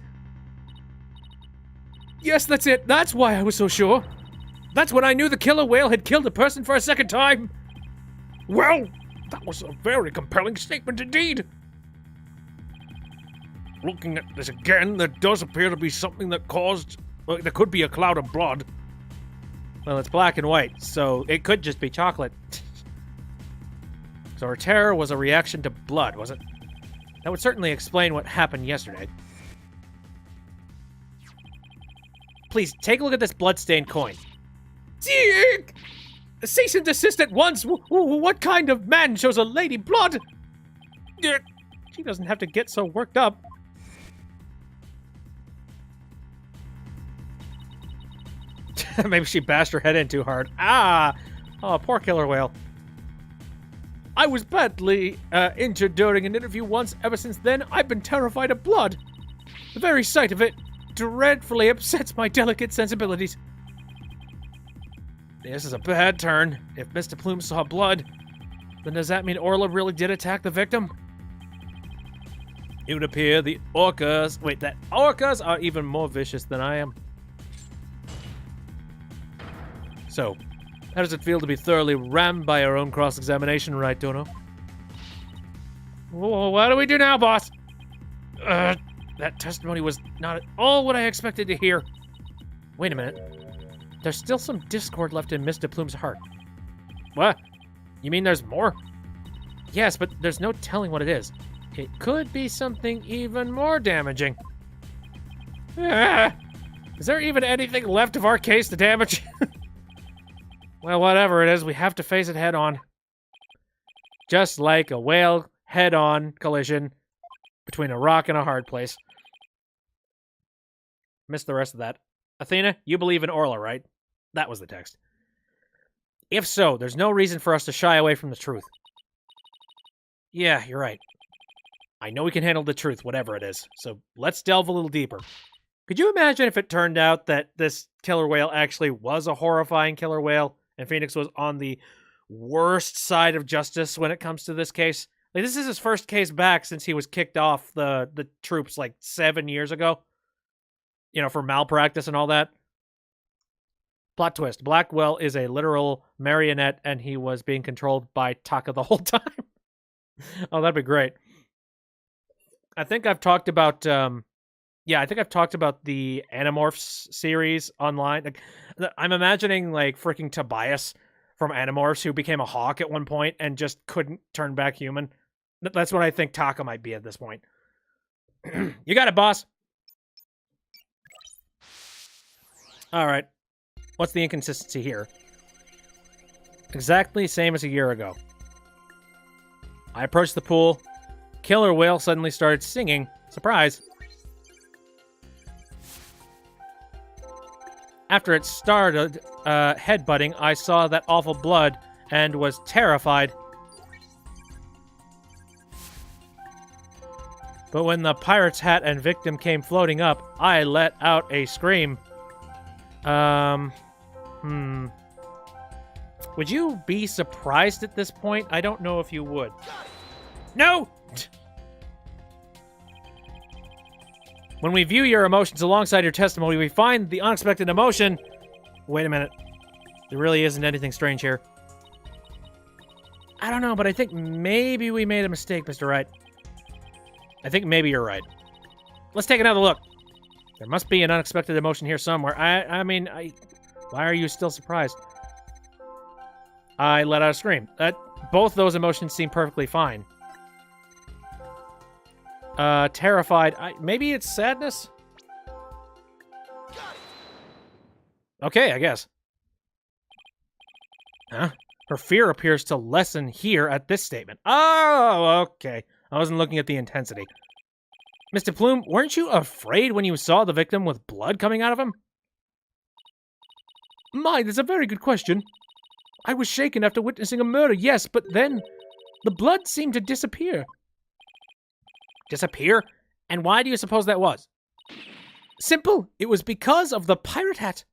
Yes, that's it. That's why I was so sure. That's when I knew the killer whale had killed a person for a second time. Well, that was a very compelling statement indeed. Looking at this again, there does appear to be something that caused... Well, there could be a cloud of blood. Well, it's black and white, so it could just be chocolate. So her terror was a reaction to blood, was it? That would certainly explain what happened yesterday. Please, take a look at this blood-stained coin. Dick! Cease and desist at once! What kind of man shows a lady blood? Dick! She doesn't have to get so worked up. Maybe she bashed her head in too hard. Ah! Oh, poor killer whale. I was badly injured during an interview once. Ever since then, I've been terrified of blood. The very sight of it dreadfully upsets my delicate sensibilities. This is a bad turn. If Mr. Plume saw blood, then does that mean Orla really did attack the victim? It would appear the orcas... Wait, that orcas are even more vicious than I am. So, how does it feel to be thoroughly rammed by our own cross-examination, right, Dono? What do we do now, boss? That testimony was not at all what I expected to hear. Wait a minute. There's still some discord left in Mr. Plume's heart. What? You mean there's more? Yes, but there's no telling what it is. It could be something even more damaging. Is there even anything left of our case to damage? Well, whatever it is, we have to face it head on. Just like a whale head-on collision between a rock and a hard place. Missed the rest of that. Athena, you believe in Orla, right? That was the text. If so, there's no reason for us to shy away from the truth. Yeah, you're right. I know we can handle the truth, whatever it is, so let's delve a little deeper. Could you imagine if it turned out that this killer whale actually was a horrifying killer whale, and Phoenix was on the worst side of justice when it comes to this case? Like, this is his first case back since he was kicked off the troops like 7 years ago. You know, for malpractice and all that. Plot twist. Blackwell is a literal marionette, and he was being controlled by Taka the whole time. Oh, that'd be great. I think I've talked about, I think I've talked about the Animorphs series online. Like, I'm imagining, like, freaking Tobias from Animorphs who became a hawk at one point and just couldn't turn back human. That's what I think Taka might be at this point. You got it, boss. All right. What's the inconsistency here? Exactly same as a year ago. I approached the pool. Killer whale suddenly started singing. Surprise. After it started headbutting, I saw that awful blood and was terrified. But when the pirate's hat and victim came floating up, I let out a scream. Would you be surprised at this point? I don't know if you would. No! When we view your emotions alongside your testimony, we find the unexpected emotion... Wait a minute. There really isn't anything strange here. I don't know, but I think maybe we made a mistake, Mr. Wright. I think maybe you're right. Let's take another look. There must be an unexpected emotion here somewhere. Why are you still surprised? I let out a scream. Both those emotions seem perfectly fine. Terrified. Maybe it's sadness? Okay, I guess. Huh? Her fear appears to lessen here at this statement. Oh, okay. I wasn't looking at the intensity. Mr. Plume, weren't you afraid when you saw the victim with blood coming out of him? My, that's a very good question. I was shaken after witnessing a murder, yes, but then the blood seemed to disappear. Disappear? And why do you suppose that was? Simple. It was because of the pirate hat.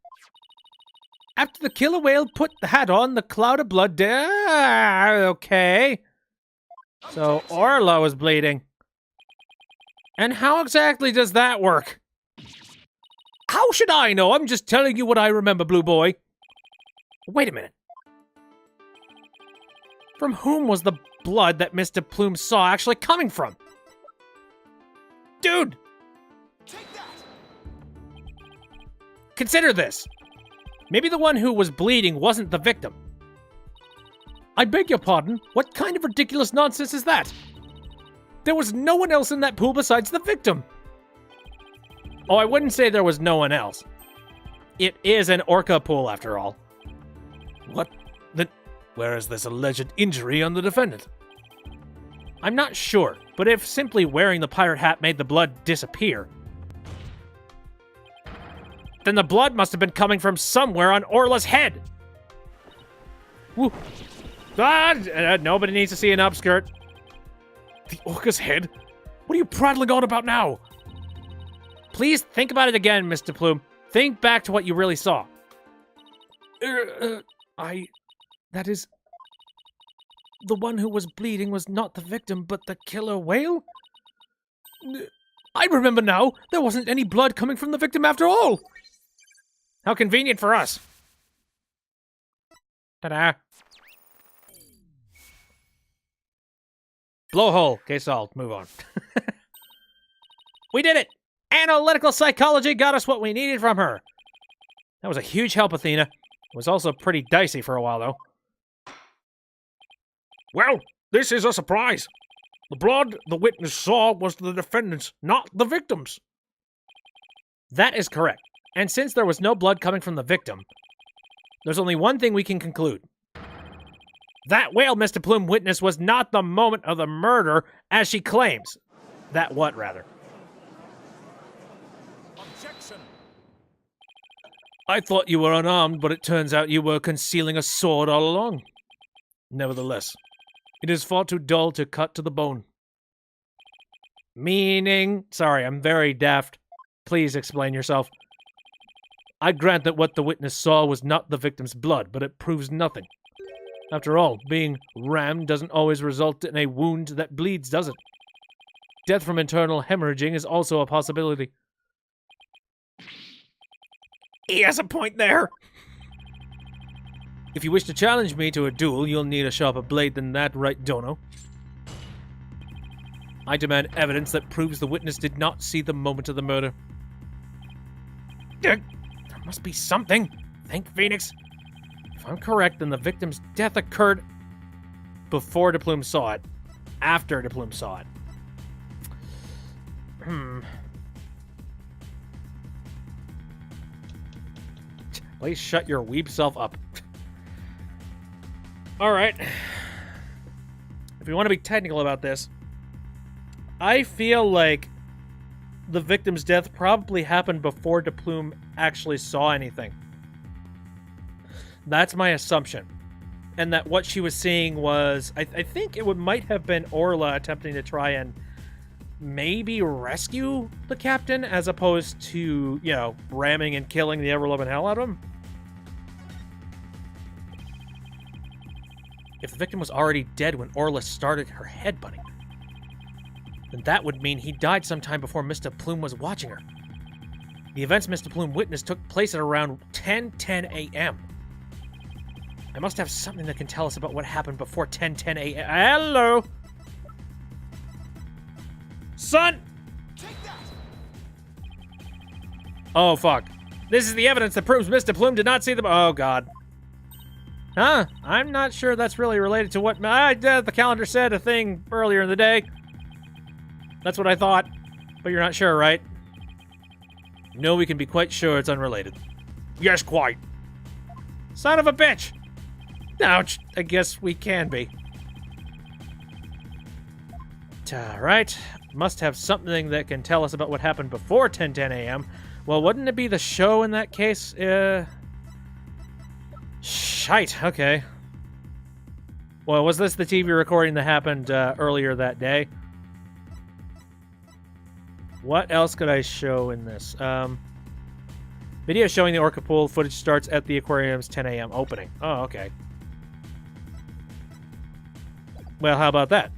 After the killer whale put the hat on, the cloud of blood... Okay. So Orla was bleeding. And how exactly does that work? How should I know? I'm just telling you what I remember, Blue Boy. Wait a minute. From whom was the blood that Mr. Plume saw actually coming from? Dude! Take that. Consider this. Maybe the one who was bleeding wasn't the victim. I beg your pardon? What kind of ridiculous nonsense is that? There was no one else in that pool besides the victim. Oh, I wouldn't say there was no one else. It is an orca pool, after all. What? Where is this alleged injury on the defendant? I'm not sure, but if simply wearing the pirate hat made the blood disappear, then the blood must have been coming from somewhere on Orla's head. Woo. Nobody needs to see an upskirt. The orca's head? What are you prattling on about now? Please think about it again, Mr. Plume. Think back to what you really saw. That is... The one who was bleeding was not the victim, but the killer whale? I remember now. There wasn't any blood coming from the victim after all. How convenient for us. Ta-da. Blowhole. Case solved. Move on. We did it! Analytical psychology got us what we needed from her. That was a huge help, Athena. It was also pretty dicey for a while, though. Well, this is a surprise. The blood the witness saw was the defendant's, not the victim's. That is correct. And since there was no blood coming from the victim, there's only one thing we can conclude. That whale Mr. Plume witnessed was not the moment of the murder, as she claims. That what, rather? Objection! I thought you were unarmed, but it turns out you were concealing a sword all along. Nevertheless, it is far too dull to cut to the bone. Meaning? Sorry, I'm very daft. Please explain yourself. I grant that what the witness saw was not the victim's blood, but it proves nothing. After all, being rammed doesn't always result in a wound that bleeds, does it? Death from internal hemorrhaging is also a possibility. He has a point there. If you wish to challenge me to a duel, you'll need a sharper blade than that, right, Dono? I demand evidence that proves the witness did not see the moment of the murder. There must be something. Think, Phoenix. If I'm correct, then the victim's death occurred before De Plume saw it. After De Plume saw it. Please shut your weeb self up. Alright. If we want to be technical about this, I feel like the victim's death probably happened before De Plume actually saw anything. That's my assumption. And that what she was seeing was... I think it might have been Orla attempting to try and maybe rescue the captain as opposed to, you know, ramming and killing the ever-loving hell out of him. If the victim was already dead when Orla started her headbutting, then that would mean he died sometime before Mr. Plume was watching her. The events Mr. Plume witnessed took place at around 10:10 a.m. I must have something that can tell us about what happened before 10:10 a.m. Hello? Son! Oh, fuck. This is the evidence that proves Mr. Plume did not see them. Oh, God. Huh? I'm not sure that's really related to what the calendar said a thing earlier in the day. That's what I thought. But you're not sure, right? No, we can be quite sure it's unrelated. Yes, quite. Son of a bitch! Ouch. I guess we can be. Alright. Must have something that can tell us about what happened before 10:10 a.m. Well, wouldn't it be the show in that case? Shite. Okay. Well, was this the TV recording that happened earlier that day? What else could I show in this? Video showing the orca pool footage starts at the aquarium's 10 a.m. opening. Oh, okay. Well, how about that?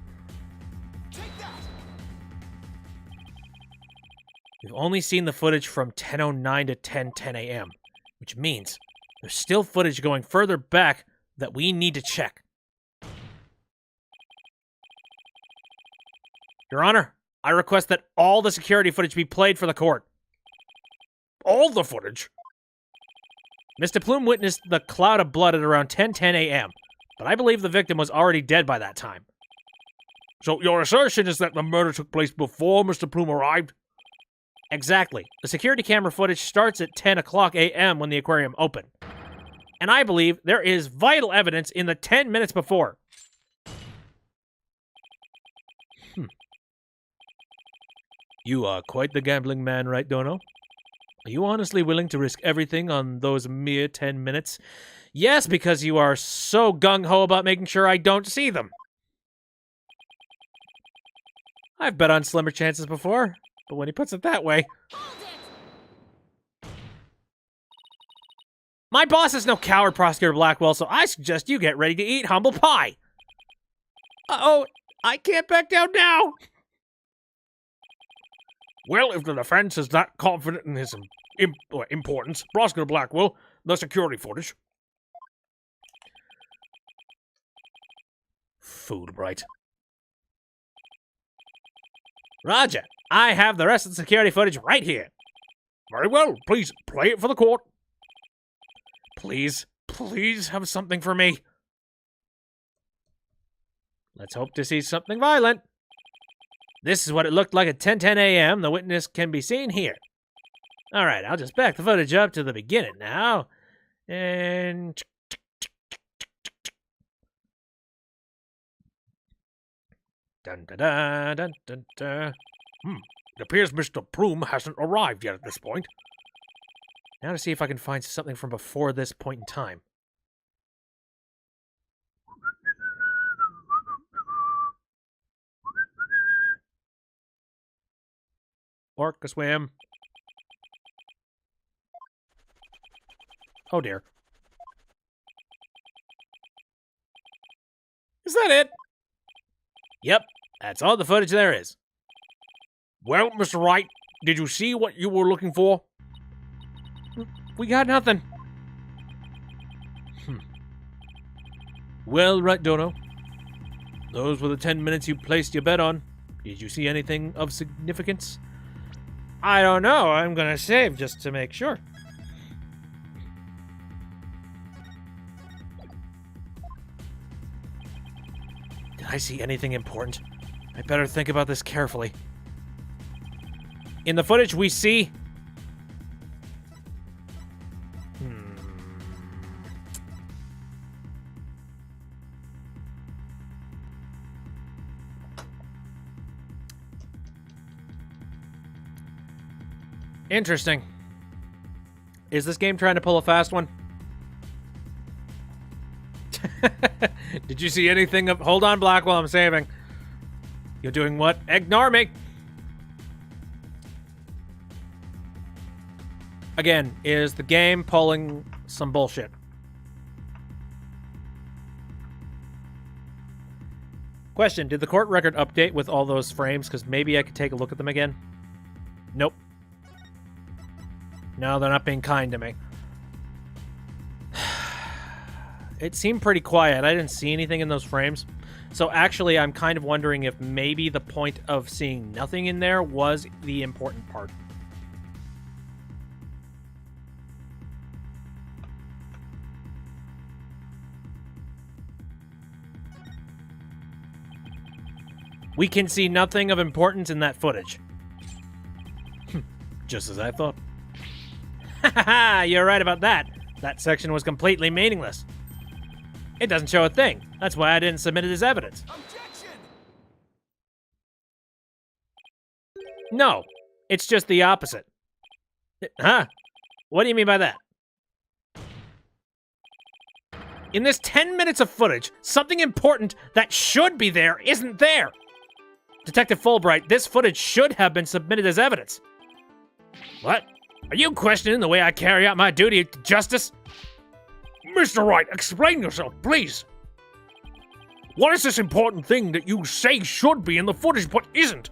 We've only seen the footage from 10:09 to 10:10 a.m., which means there's still footage going further back that we need to check. Your Honor, I request that all the security footage be played for the court. All the footage? Mr. Plume witnessed the cloud of blood at around 10:10 a.m., but I believe the victim was already dead by that time. So your assertion is that the murder took place before Mr. Plume arrived? Exactly. The security camera footage starts at 10 o'clock a.m. when the aquarium opened. And I believe there is vital evidence in the 10 minutes before. You are quite the gambling man, right, Dono? Are you honestly willing to risk everything on those mere 10 minutes? Yes, because you are so gung-ho about making sure I don't see them. I've bet on slimmer chances before, but when he puts it that way... My boss is no coward, Prosecutor Blackwell, so I suggest you get ready to eat humble pie. Uh-oh, I can't back down now. Well, if the defense is that confident in his importance, Prosecutor Blackwell, the security footage. Food, right? Roger, I have the rest of the security footage right here. Very well, please play it for the court. Please, please have something for me. Let's hope to see something violent. This is what it looked like at 10:10 a.m. The witness can be seen here. All right, I'll just back the footage up to the beginning now. And... Dun, da, da, dun, dun, dun. It appears Mr. Plume hasn't arrived yet at this point. Now to see if I can find something from before this point in time. Orca swim. Oh dear. Is that it? Yep, that's all the footage there is. Well, Mr. Wright, did you see what you were looking for? We got nothing. Well, right, Dono. Those were the 10 minutes you placed your bet on. Did you see anything of significance? I don't know. I'm gonna save just to make sure. Did I see anything important? I better think about this carefully. In the footage we see... Interesting. Is this game trying to pull a fast one? Did you see anything of... Hold on, Blackwell, I'm saving. You're doing what? Ignore me! Again, is the game pulling some bullshit? Question, did the court record update with all those frames? Because maybe I could take a look at them again. Nope. No, they're not being kind to me. It seemed pretty quiet. I didn't see anything in those frames. So actually, I'm kind of wondering if maybe the point of seeing nothing in there was the important part. We can see nothing of importance in that footage. Just as I thought. Haha, you're right about that. That section was completely meaningless. It doesn't show a thing. That's why I didn't submit it as evidence. Objection! No, it's just the opposite. Huh? What do you mean by that? In this 10 minutes of footage, something important that should be there isn't there. Detective Fulbright, this footage should have been submitted as evidence. What? Are you questioning the way I carry out my duty to justice? Mr. Wright, explain yourself, please. What is this important thing that you say should be in the footage but isn't?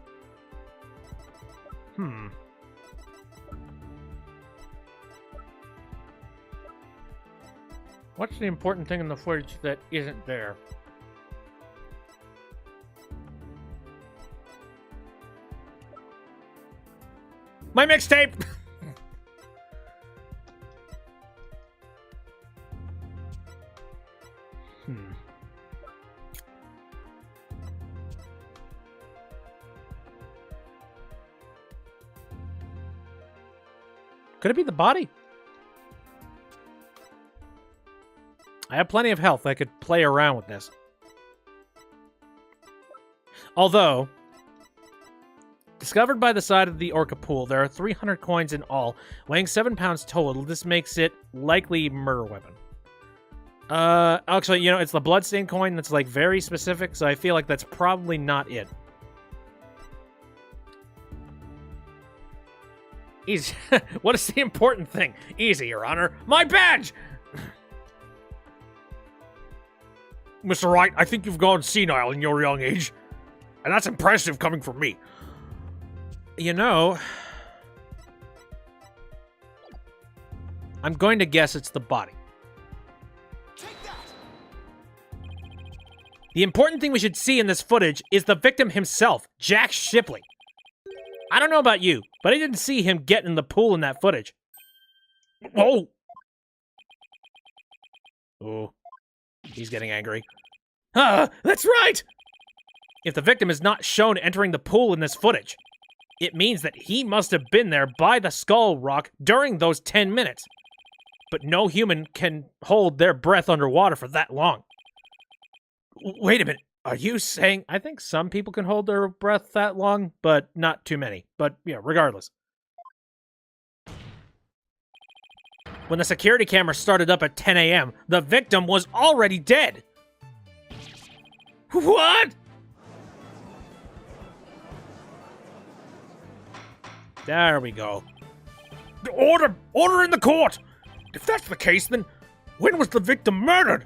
What's the important thing in the footage that isn't there? My mixtape! Could it be the body? I have plenty of health. I could play around with this. Although, discovered by the side of the Orca pool, there are 300 coins in all, weighing 7 pounds total. This makes it likely murder weapon. Actually, you know, it's the bloodstained coin that's, like, very specific, so I feel like that's probably not it. Easy. What is the important thing? Easy, Your Honor. My badge! Mr. Wright, I think you've gone senile in your young age. And that's impressive coming from me. You know, I'm going to guess it's the body. The important thing we should see in this footage is the victim himself, Jack Shipley. I don't know about you, but I didn't see him get in the pool in that footage. Whoa! Oh, he's getting angry. That's right! If the victim is not shown entering the pool in this footage, it means that he must have been there by the skull rock during those 10 minutes. But no human can hold their breath underwater for that long. Wait a minute. Are you saying... I think some people can hold their breath that long, but not too many. But, yeah, regardless. When the security camera started up at 10 a.m., the victim was already dead. What? There we go. Order in the court! If that's the case, then when was the victim murdered?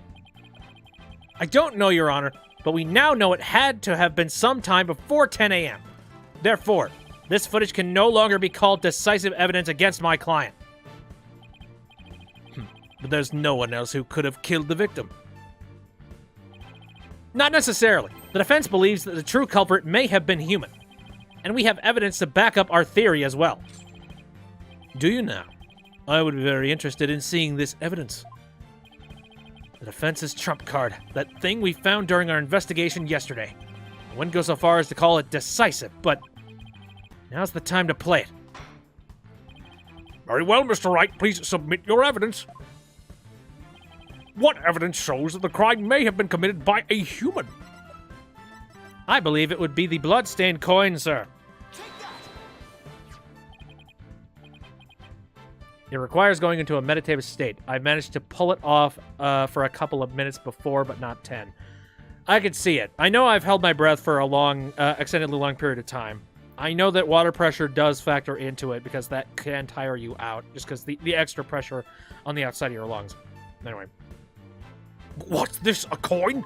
I don't know, Your Honor, but we now know it had to have been sometime before 10 a.m. Therefore, this footage can no longer be called decisive evidence against my client. But there's no one else who could have killed the victim. Not necessarily. The defense believes that the true culprit may have been human. And we have evidence to back up our theory as well. Do you now? I would be very interested in seeing this evidence. The defense's trump card, that thing we found during our investigation yesterday. I wouldn't go so far as to call it decisive, but now's the time to play it. Very well, Mr. Wright, please submit your evidence. What evidence shows that the crime may have been committed by a human? I believe it would be the blood-stained coin, sir. It requires going into a meditative state. I managed to pull it off for a couple of minutes before, but not 10. I could see it. I know I've held my breath for a long, extendedly long period of time. I know that water pressure does factor into it because that can tire you out, just because the extra pressure on the outside of your lungs. Anyway. What's this, a coin?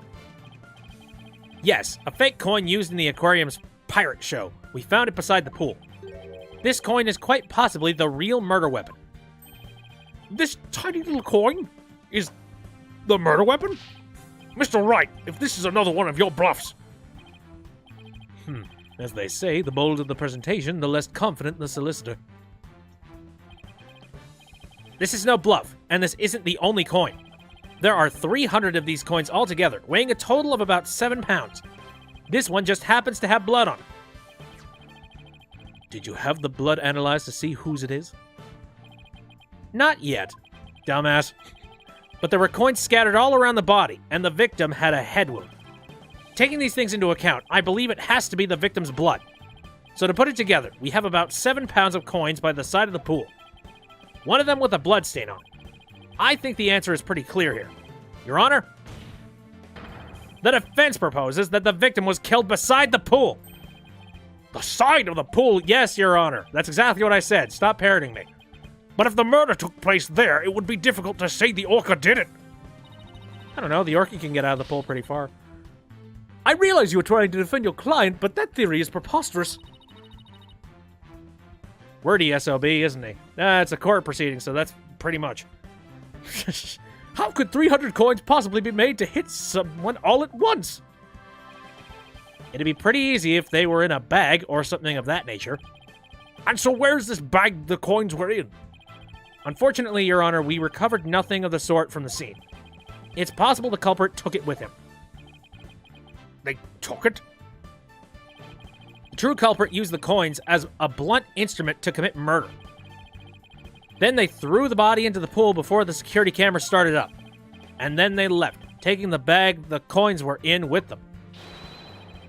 Yes, a fake coin used in the aquarium's pirate show. We found it beside the pool. This coin is quite possibly the real murder weapon. This tiny little coin is the murder weapon? Mr. Wright, if this is another one of your bluffs. As they say, the bolder the presentation, the less confident the solicitor. This is no bluff, and this isn't the only coin. There are 300 of these coins altogether, weighing a total of about 7 pounds. This one just happens to have blood on it. Did you have the blood analyzed to see whose it is? Not yet, dumbass. But there were coins scattered all around the body, and the victim had a head wound. Taking these things into account, I believe it has to be the victim's blood. So to put it together, we have about 7 pounds of coins by the side of the pool. One of them with a blood stain on it. I think the answer is pretty clear here. Your Honor, the defense proposes that the victim was killed beside the pool. The side of the pool? Yes, Your Honor. That's exactly what I said. Stop parroting me. But if the murder took place there, it would be difficult to say the orca did it. I don't know. The orca can get out of the pool pretty far. I realize you were trying to defend your client, but that theory is preposterous. Wordy SOB, isn't he? It's a court proceeding, so that's pretty much. How could 300 coins possibly be made to hit someone all at once? It'd be pretty easy if they were in a bag or something of that nature. And so where's this bag the coins were in? Unfortunately, Your Honor, we recovered nothing of the sort from the scene. It's possible the culprit took it with him. They took it? The true culprit used the coins as a blunt instrument to commit murder. Then they threw the body into the pool before the security camera started up. And then they left, taking the bag the coins were in with them.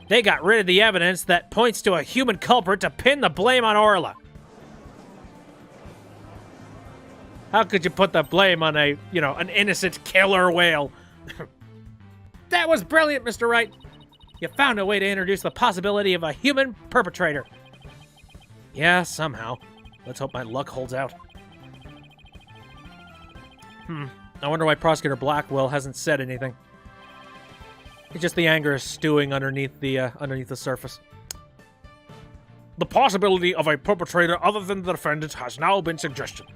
They got rid of the evidence that points to a human culprit to pin the blame on Orla. How could you put the blame on an innocent killer whale? That was brilliant, Mr. Wright. You found a way to introduce the possibility of a human perpetrator. Yeah, somehow. Let's hope my luck holds out. I wonder why Prosecutor Blackwell hasn't said anything. It's just the anger is stewing underneath the surface. The possibility of a perpetrator other than the defendant has now been suggested.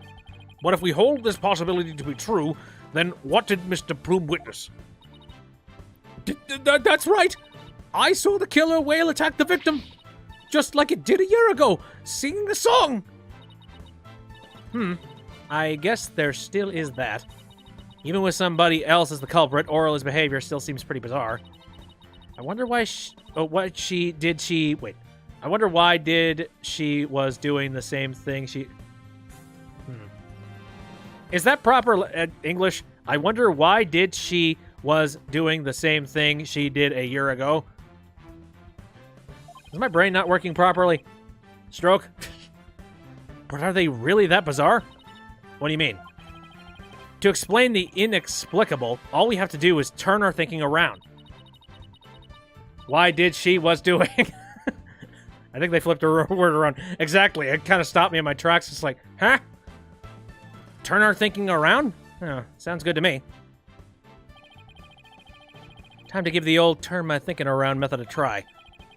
But if we hold this possibility to be true, then what did Mr. Plume witness? That's right. I saw the killer whale attack the victim, just like it did a year ago, singing the song. I guess there still is that. Even with somebody else as the culprit, Orla's behavior still seems pretty bizarre. I wonder why I wonder why did she was doing the same thing she... Is that proper English? I wonder why did she was doing the same thing she did a year ago? Is my brain not working properly? Stroke? But are they really that bizarre? What do you mean? To explain the inexplicable, all we have to do is turn our thinking around. Why did she was doing? I think they flipped her word around. Exactly. It kind of stopped me in my tracks. It's like, huh? Turn our thinking around? Oh, sounds good to me. Time to give the old turn my thinking around method a try.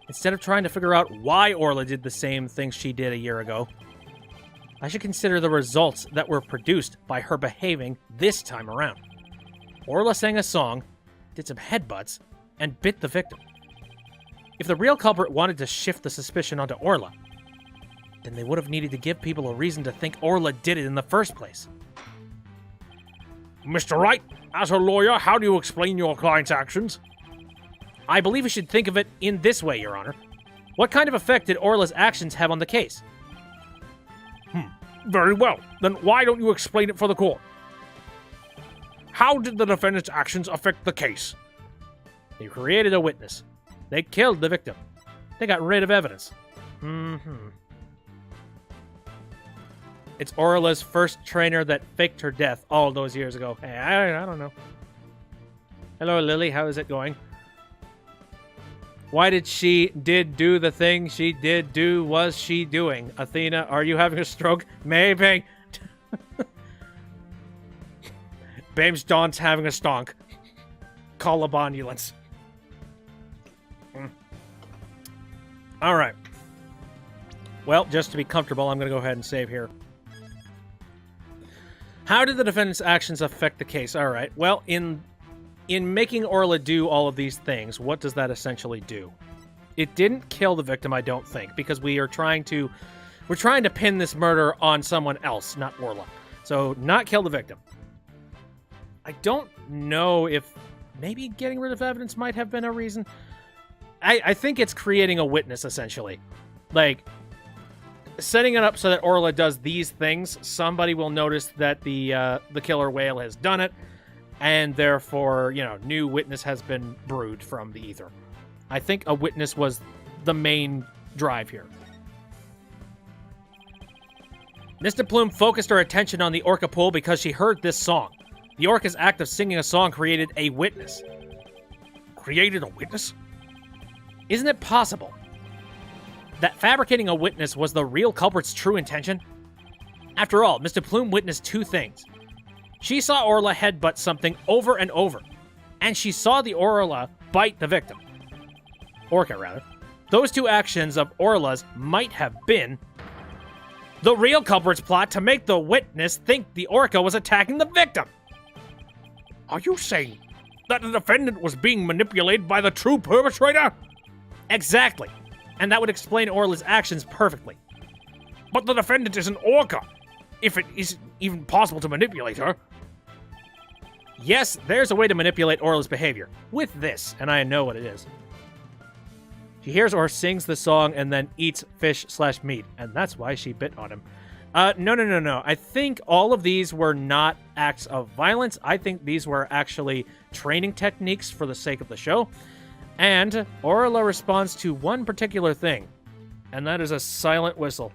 Instead of trying to figure out why Orla did the same things she did a year ago, I should consider the results that were produced by her behaving this time around. Orla sang a song, did some headbutts, and bit the victim. If the real culprit wanted to shift the suspicion onto Orla, then they would have needed to give people a reason to think Orla did it in the first place. Mr. Wright, as a lawyer, how do you explain your client's actions? I believe we should think of it in this way, Your Honor. What kind of effect did Orla's actions have on the case? Very well. Then why don't you explain it for the court? How did the defendant's actions affect the case? They created a witness. They killed the victim. They got rid of evidence. It's Orla's first trainer that faked her death all those years ago. Hey, I don't know. Hello, Lily. How is it going? Why did she do the thing she did do was she doing? Athena, are you having a stroke? Maybe. Babes Dawn's having a stonk. Call a bondulance. All right. Well, just to be comfortable, I'm going to go ahead and save here. How did the defendant's actions affect the case? All right. Well, in making Orla do all of these things, what does that essentially do? It didn't kill the victim, I don't think, because we're trying to pin this murder on someone else, not Orla. So, not kill the victim. I don't know if maybe getting rid of evidence might have been a reason. I think it's creating a witness, essentially. Like, setting it up so that Orla does these things, somebody will notice that the killer whale has done it, and therefore, new witness has been brewed from the ether. I think a witness was the main drive here. Mr. Plume focused her attention on the orca pool because she heard this song. The orca's act of singing a song created a witness. Created a witness? Isn't it possible that fabricating a witness was the real culprit's true intention? After all, Mr. Plume witnessed two things. She saw Orla headbutt something over and over, and she saw the Orla bite the victim. Orca, rather. Those two actions of Orla's might have been the real culprit's plot to make the witness think the orca was attacking the victim. Are you saying that the defendant was being manipulated by the true perpetrator? Exactly. And that would explain Orla's actions perfectly. But the defendant is an orca, if it isn't even possible to manipulate her. Yes, there's a way to manipulate Orla's behavior. With this, and I know what it is. She hears or sings the song and then eats fish/meat, and that's why she bit on him. No. I think all of these were not acts of violence. I think these were actually training techniques for the sake of the show. And Orla responds to one particular thing, and that is a silent whistle.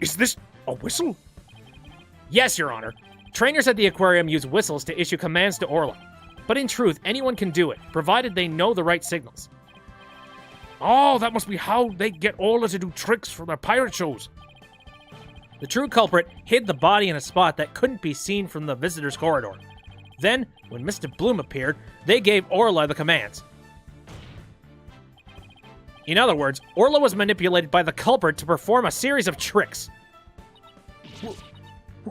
Is this a whistle? Yes, Your Honor. Trainers at the aquarium use whistles to issue commands to Orla. But in truth, anyone can do it, provided they know the right signals. Oh, that must be how they get Orla to do tricks for their pirate shows. The true culprit hid the body in a spot that couldn't be seen from the visitor's corridor. Then, when Mr. Bloom appeared, they gave Orla the commands. In other words, Orla was manipulated by the culprit to perform a series of tricks.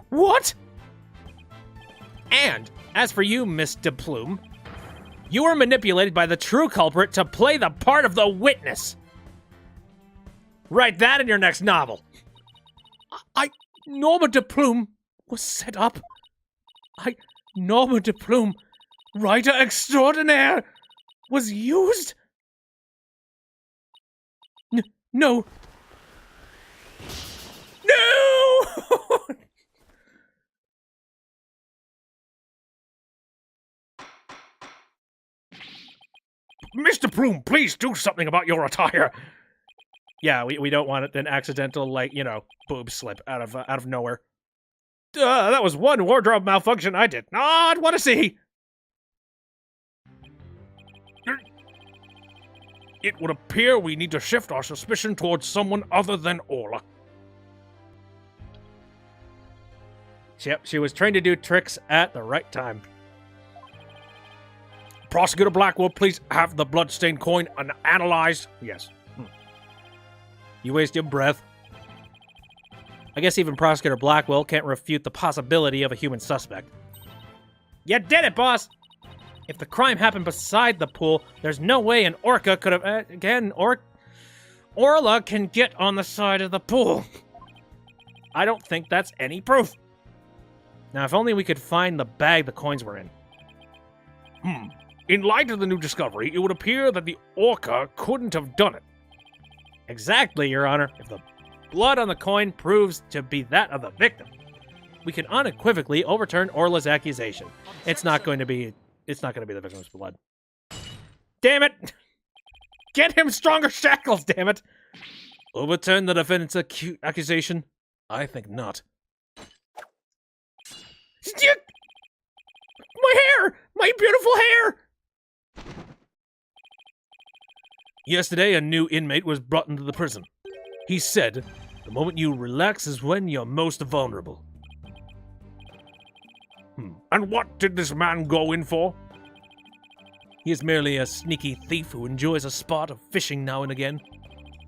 What? And, as for you, Mr. Plume, you were manipulated by the true culprit to play the part of the witness. Write that in your next novel. Norma de Plume was set up. Norma de Plume, writer extraordinaire, was used? No. No! Mr. Plume, please do something about your attire. Yeah, we don't want it, an accidental, boob slip out of nowhere. That was one wardrobe malfunction I did not want to see. It would appear we need to shift our suspicion towards someone other than Orla. Yep, she was trained to do tricks at the right time. Prosecutor Blackwell, please have the bloodstained coin analyzed. Yes. You waste your breath. I guess even Prosecutor Blackwell can't refute the possibility of a human suspect. You did it, boss! If the crime happened beside the pool, there's no way an orca could have... Orla can get on the side of the pool. I don't think that's any proof. Now, if only we could find the bag the coins were in. In light of the new discovery, it would appear that the orca couldn't have done it. Exactly, Your Honor. If the blood on the coin proves to be that of the victim, we can unequivocally overturn Orla's accusation. It's not going to be the victim's blood. Damn it! Get him stronger shackles, damn it! Overturn the defendant's accusation? I think not. My hair! My beautiful hair! Yesterday, a new inmate was brought into the prison. He said, the moment you relax is when you're most vulnerable. And what did this man go in for? He is merely a sneaky thief who enjoys a spot of fishing now and again.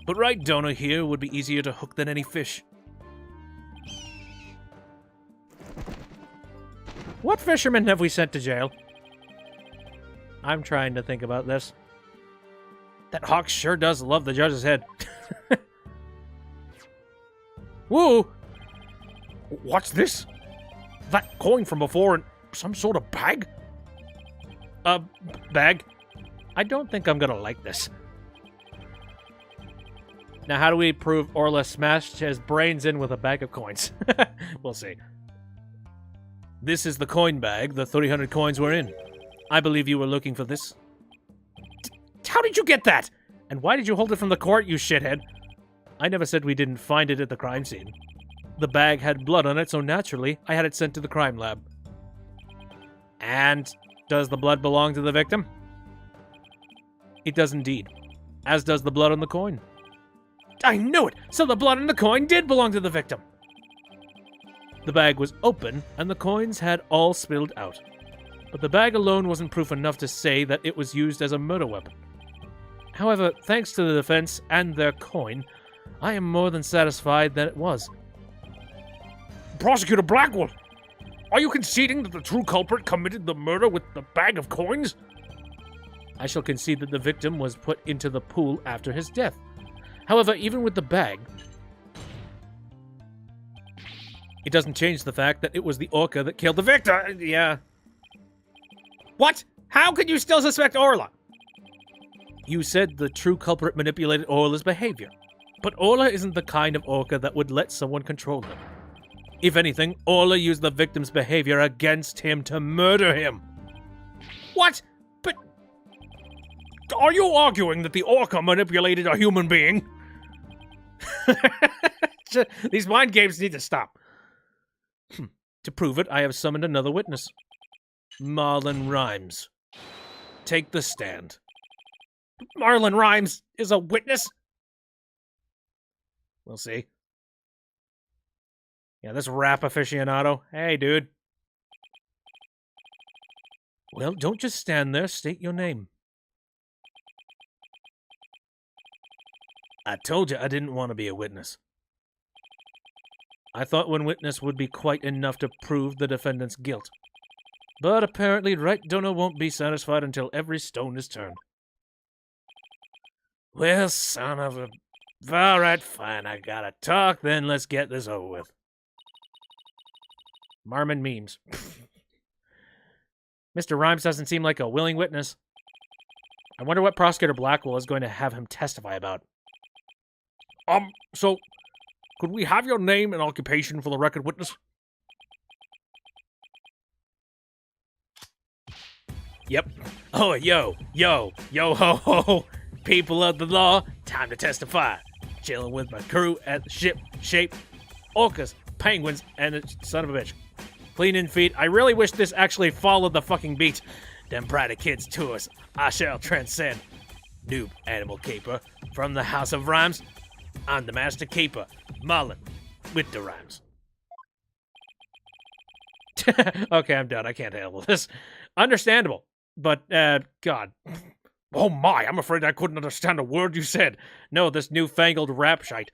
But Wright donor here would be easier to hook than any fish. What fishermen have we sent to jail? I'm trying to think about this. That hawk sure does love the judge's head. Whoa! What's this? That coin from before in some sort of bag? Bag? I don't think I'm gonna like this. Now, how do we prove Orla smashed his brains in with a bag of coins? We'll see. This is the coin bag the 300 coins were in. I believe you were looking for this. How did you get that? And why did you hold it from the court, you shithead? I never said we didn't find it at the crime scene. The bag had blood on it, so naturally, I had it sent to the crime lab. And does the blood belong to the victim? It does indeed. As does the blood on the coin. I knew it! So the blood on the coin did belong to the victim! The bag was open, and the coins had all spilled out. But the bag alone wasn't proof enough to say that it was used as a murder weapon. However, thanks to the defense and their coin, I am more than satisfied that it was. Prosecutor Blackwell, are you conceding that the true culprit committed the murder with the bag of coins? I shall concede that the victim was put into the pool after his death. However, even with the bag, it doesn't change the fact that it was the orca that killed the victim. Yeah. What? How could you still suspect Orla? You said the true culprit manipulated Orla's behavior. But Orla isn't the kind of orca that would let someone control them. If anything, Orla used the victim's behavior against him to murder him. What? But are you arguing that the orca manipulated a human being? These mind games need to stop. To prove it, I have summoned another witness. Marlon Rhymes. Take the stand. Marlon Rhymes is a witness? We'll see. Yeah, this rap aficionado. Hey, dude. Well, don't just stand there. State your name. I told you I didn't want to be a witness. I thought one witness would be quite enough to prove the defendant's guilt. But apparently Wright donor won't be satisfied until every stone is turned. Well, son of a... Alright, fine, I gotta talk, then let's get this over with. Marmon memes. Mr. Rhymes doesn't seem like a willing witness. I wonder what Prosecutor Blackwell is going to have him testify about. So, could we have your name and occupation for the record, witness? Yep. Oh, yo, ho, ho. People of the law, time to testify. Chilling with my crew at the ship shape. Orcas penguins and son of a bitch. Cleaning feet. I really wish this actually followed the fucking beat. Them pride of kids to us, I shall transcend. Noob animal caper from the House of Rhymes. I'm the master caper, Marlin, with the rhymes. Okay, I'm done. I can't handle this. Understandable, but, God. Oh my, I'm afraid I couldn't understand a word you said. No, this newfangled rap shite.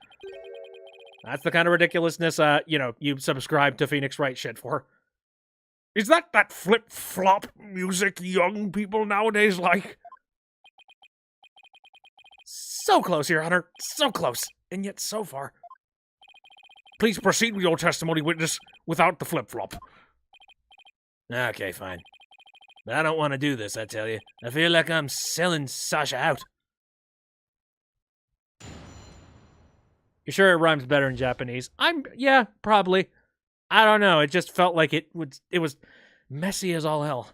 That's the kind of ridiculousness, you subscribe to Phoenix Wright shit for. Is that flip-flop music young people nowadays like? So close, Your Honor. So close. And yet so far. Please proceed with your testimony, witness, without the flip-flop. Okay, fine. But I don't want to do this, I tell you. I feel like I'm selling Sasha out. You sure it rhymes better in Japanese? Yeah, probably. I don't know. It just felt like it was messy as all hell.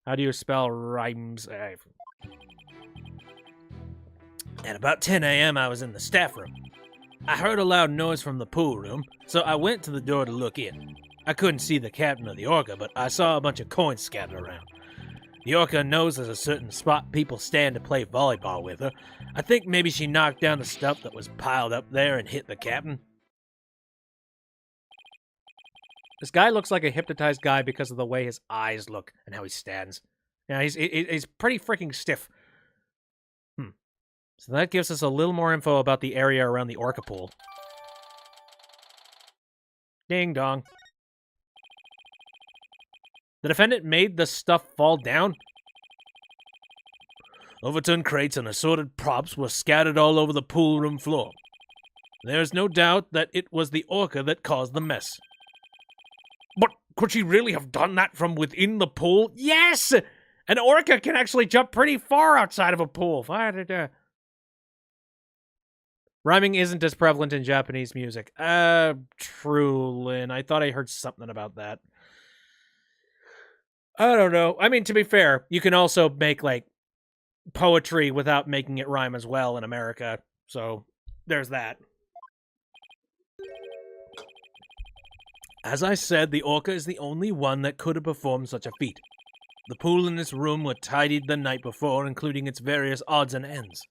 How do you spell rhymes? At about 10 a.m., I was in the staff room. I heard a loud noise from the pool room, so I went to the door to look in. I couldn't see the captain of the orca, but I saw a bunch of coins scattered around. The orca knows there's a certain spot people stand to play volleyball with her. I think maybe she knocked down the stuff that was piled up there and hit the captain. This guy looks like a hypnotized guy because of the way his eyes look and how he stands. Yeah, he's pretty freaking stiff. So that gives us a little more info about the area around the orca pool. Ding dong. The defendant made the stuff fall down. Overturned crates and assorted props were scattered all over the pool room floor. There's no doubt that it was the orca that caused the mess. But could she really have done that from within the pool? Yes! An orca can actually jump pretty far outside of a pool. Rhyming isn't as prevalent in Japanese music. True, Lynn. I thought I heard something about that. I don't know. I mean, to be fair, you can also make, like, poetry without making it rhyme as well in America. So, there's that. As I said, the orca is the only one that could have performed such a feat. The pool in this room were tidied the night before, including its various odds and ends.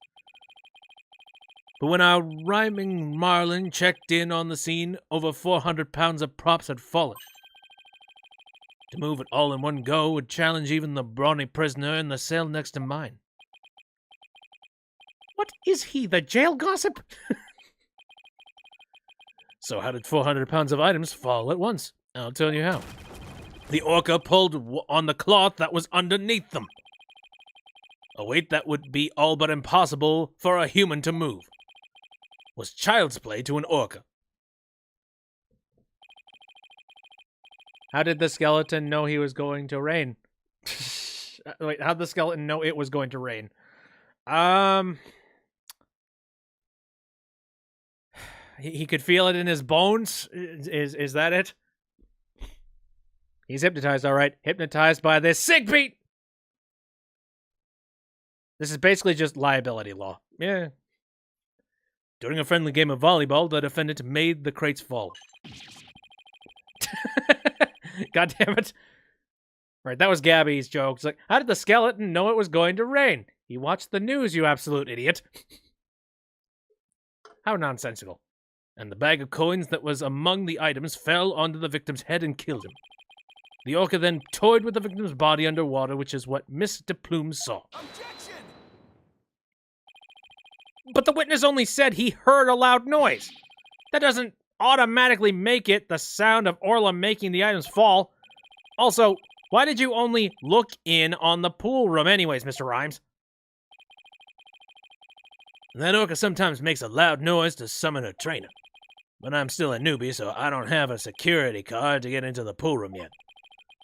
But when our rhyming Marlin checked in on the scene, over 400 pounds of props had fallen. To move it all in one go would challenge even the brawny prisoner in the cell next to mine. What is he, the jail gossip? So how did 400 pounds of items fall at once? I'll tell you how. The orca pulled on the cloth that was underneath them. A weight that would be all but impossible for a human to move. Was child's play to an orca. How did the skeleton know he was going to rain? Wait, how did the skeleton know it was going to rain? He could feel it in his bones? Is that it? He's hypnotized, all right. Hypnotized by this sick beat! This is basically just liability law. Yeah. During a friendly game of volleyball, the defendant made the crates fall. God damn it. Right, that was Gabby's joke. It's like, how did the skeleton know it was going to rain? He watched the news, you absolute idiot. How nonsensical. And the bag of coins that was among the items fell onto the victim's head and killed him. The orca then toyed with the victim's body underwater, which is what Mr. Plume saw. Objection! But the witness only said he heard a loud noise. That doesn't automatically make it the sound of Orla making the items fall. Also, why did you only look in on the pool room anyways, Mr. Rhymes? That orca sometimes makes a loud noise to summon her trainer. But I'm still a newbie, so I don't have a security card to get into the pool room yet.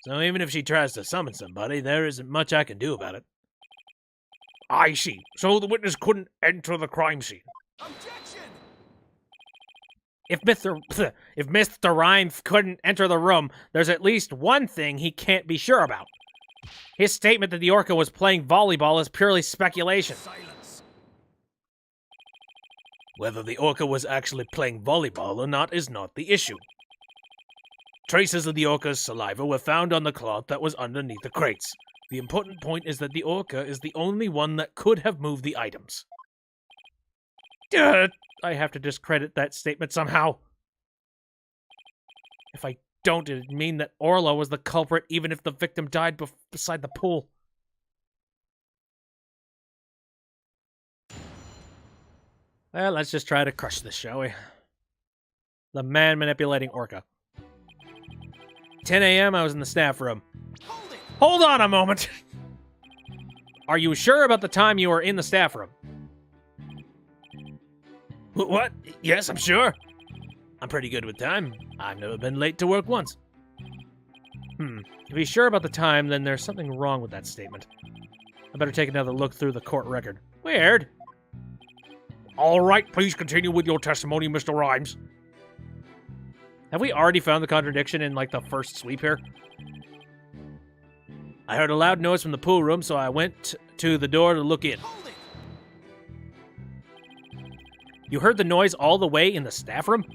So even if she tries to summon somebody, there isn't much I can do about it. I see. So the witness couldn't enter the crime scene. Objection! If Mr. Rhymes couldn't enter the room, there's at least one thing he can't be sure about. His statement that the orca was playing volleyball is purely speculation. Silence. Whether the orca was actually playing volleyball or not is not the issue. Traces of the orca's saliva were found on the cloth that was underneath the crates. The important point is that the orca is the only one that could have moved the items. I have to discredit that statement somehow. If I don't, it'd mean that Orla was the culprit even if the victim died beside the pool. Well, let's just try to crush this, shall we? The man manipulating orca. 10 a.m., I was in the staff room. Hold on a moment! Are you sure about the time you were in the staff room? What? Yes, I'm sure. I'm pretty good with time. I've never been late to work once. If he's sure about the time, then there's something wrong with that statement. I better take another look through the court record. Weird. All right, please continue with your testimony, Mr. Rhymes. Have we already found the contradiction in, like, the first sweep here? I heard a loud noise from the pool room, so I went to the door to look in. You heard the noise all the way in the staff room?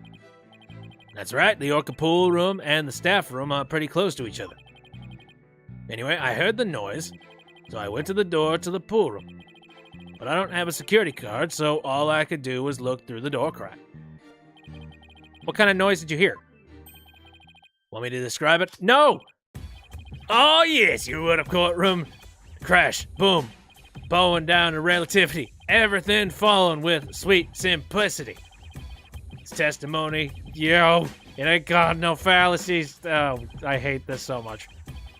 That's right, the orca pool room and the staff room are pretty close to each other. Anyway, I heard the noise, so I went to the door to the pool room. But I don't have a security card, so all I could do was look through the door crack. What kind of noise did you hear? Want me to describe it? No! Oh yes, you heard a courtroom. Crash, boom, bowing down to relativity. Everything falling with sweet simplicity. It's testimony. Yo, it ain't got no fallacies. Oh, I hate this so much.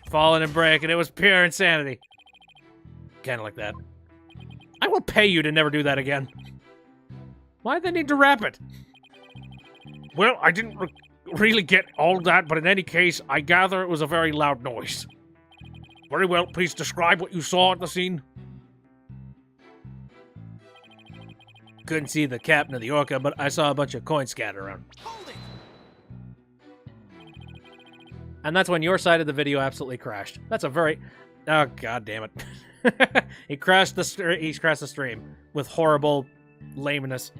Falling and breaking, it was pure insanity. Kinda like that. I will pay you to never do that again. Why'd they need to wrap it? Well, I didn't really get all that, but in any case, I gather it was a very loud noise. Very well, please describe what you saw at the scene. Couldn't see the captain of the orca, but I saw a bunch of coins scattered around. And that's when your side of the video absolutely crashed. That's a very... Oh, god damn it. He crashed the stream with horrible lameness.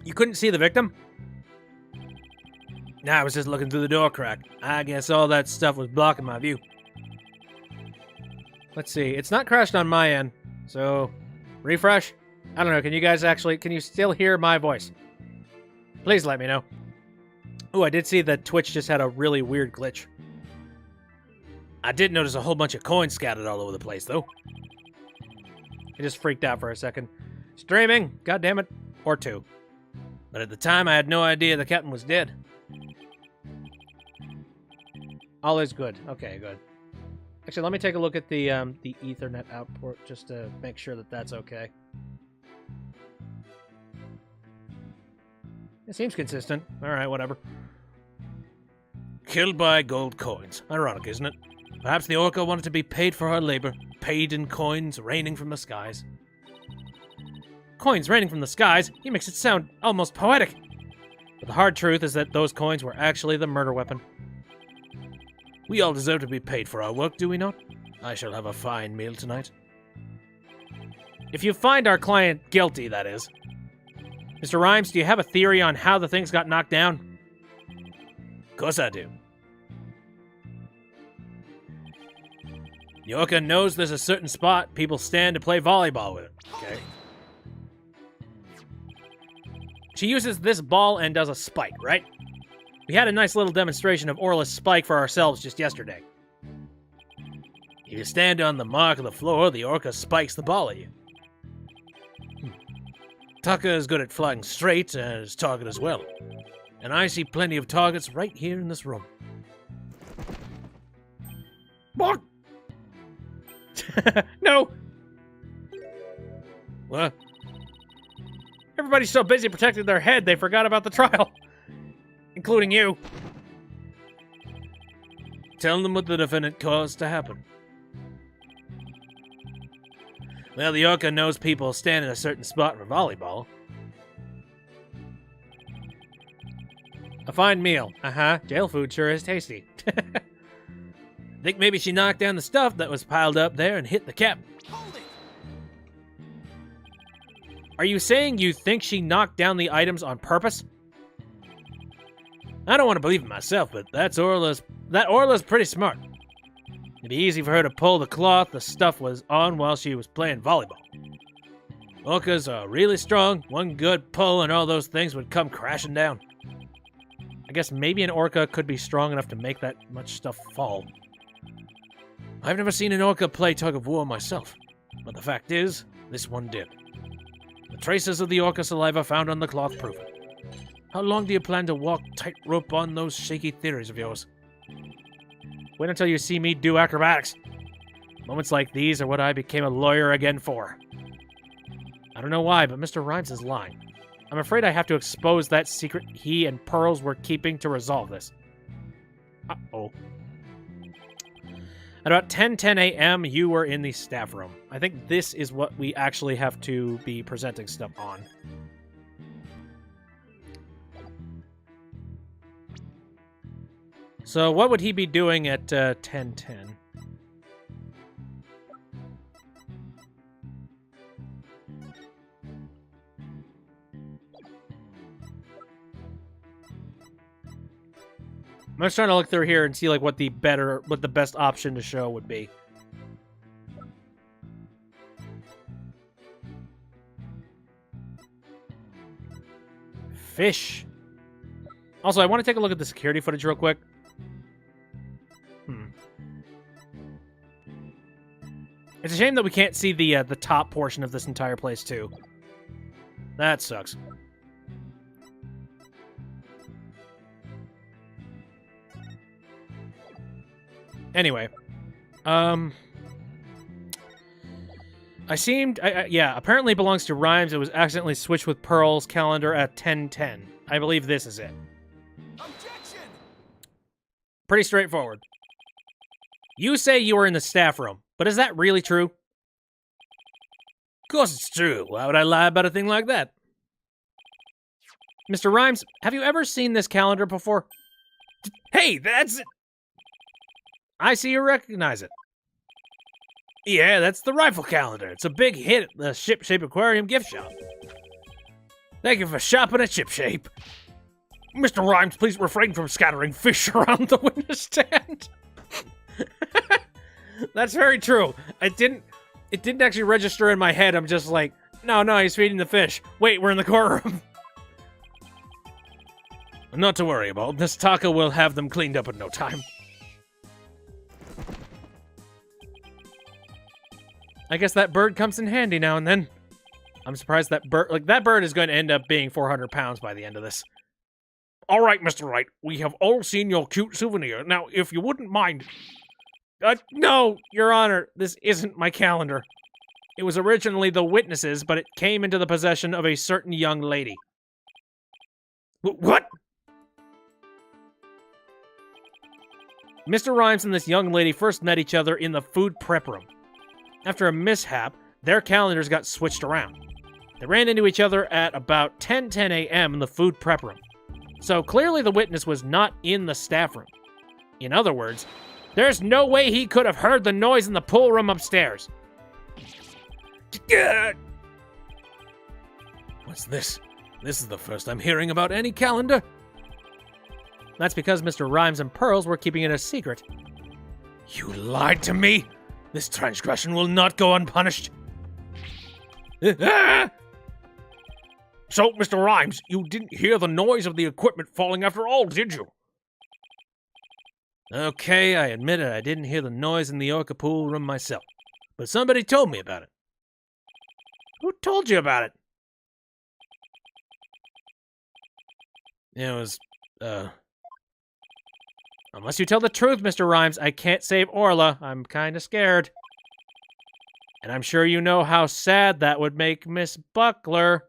You couldn't see the victim? Nah, I was just looking through the door crack. I guess all that stuff was blocking my view. Let's see. It's not crashed on my end, so... Refresh? I don't know. Can you guys actually... Can you still hear my voice? Please let me know. Oh, I did see that Twitch just had a really weird glitch. I did notice a whole bunch of coins scattered all over the place, though. I just freaked out for a second. Streaming! God damn it. Or two. But at the time, I had no idea the captain was dead. All is good. Okay, good. Actually, let me take a look at the Ethernet output just to make sure that that's okay. It seems consistent. All right, whatever. Killed by gold coins. Ironic, isn't it? Perhaps the orca wanted to be paid for her labor, paid in coins raining from the skies. Coins raining from the skies? He makes it sound almost poetic. But the hard truth is that those coins were actually the murder weapon. We all deserve to be paid for our work, do we not? I shall have a fine meal tonight. If you find our client guilty, that is. Mr. Rhymes, do you have a theory on how the things got knocked down? Of course I do. The orca knows there's a certain spot people stand to play volleyball with it, okay? She uses this ball and does a spike, right? We had a nice little demonstration of Orla's spike for ourselves just yesterday. If you stand on the mark of the floor, the orca spikes the ball at you. Tucker is good at flying straight as target as well. And I see plenty of targets right here in this room. What? No! What? Everybody's so busy protecting their head, they forgot about the trial. Including you. Tell them what the defendant caused to happen. Well, the orca knows people stand in a certain spot for volleyball. A fine meal. Jail food sure is tasty. Think maybe she knocked down the stuff that was piled up there and hit the captain. Are you saying you think she knocked down the items on purpose? I don't want to believe it myself, but that Orla's pretty smart. It'd be easy for her to pull the cloth the stuff was on while she was playing volleyball. Orcas are really strong. One good pull and all those things would come crashing down. I guess maybe an orca could be strong enough to make that much stuff fall. I've never seen an orca play tug-of-war myself, but the fact is, this one did. The traces of the orca saliva found on the cloth prove it. How long do you plan to walk tightrope on those shaky theories of yours? Wait until you see me do acrobatics. Moments like these are what I became a lawyer again for. I don't know why, but Mr. Rhymes is lying. I'm afraid I have to expose that secret he and Pearls were keeping to resolve this. Uh-oh. At about 10:10 a.m., you were in the staff room. I think this is what we actually have to be presenting stuff on. So what would he be doing at 10:10? I'm just trying to look through here and see like what the best option to show would be. Fish. Also, I want to take a look at the security footage real quick. It's a shame that we can't see the top portion of this entire place too. That sucks. Anyway, yeah, apparently it belongs to Rhymes. It was accidentally switched with Pearl's calendar at 10:10. I believe this is it. Objection! Pretty straightforward. You say you were in the staff room, but is that really true? Of course it's true. Why would I lie about a thing like that? Mr. Rhymes, have you ever seen this calendar before? Hey, that's it! I see you recognize it. Yeah, that's the rifle calendar. It's a big hit at the Ship Shape Aquarium gift shop. Thank you for shopping at Ship Shape. Mr. Rhymes, please refrain from scattering fish around the witness stand. That's very true. It didn't actually register in my head. I'm just like, no, he's feeding the fish. Wait, we're in the courtroom. Not to worry about. This taco will have them cleaned up in no time. I guess that bird comes in handy now and then. I'm surprised that bird is going to end up being 400 pounds by the end of this. All right, Mr. Wright, we have all seen your cute souvenir. Now, if you wouldn't mind... No, Your Honor, this isn't my calendar. It was originally the witness's, but it came into the possession of a certain young lady. What? Mr. Rhymes and this young lady first met each other in the food prep room. After a mishap, their calendars got switched around. They ran into each other at about 10:10 a.m. in the food prep room. So clearly the witness was not in the staff room. In other words, there's no way he could have heard the noise in the pool room upstairs. What's this? This is the first I'm hearing about any calendar. That's because Mr. Rhymes and Pearls were keeping it a secret. You lied to me! This transgression will not go unpunished. So, Mr. Rhymes, you didn't hear the noise of the equipment falling after all, did you? Okay, I admit it, I didn't hear the noise in the orca pool room myself. But somebody told me about it. Who told you about it? It was, Unless you tell the truth, Mr. Rhymes, I can't save Orla. I'm kinda scared. And I'm sure you know how sad that would make Miss Buckler.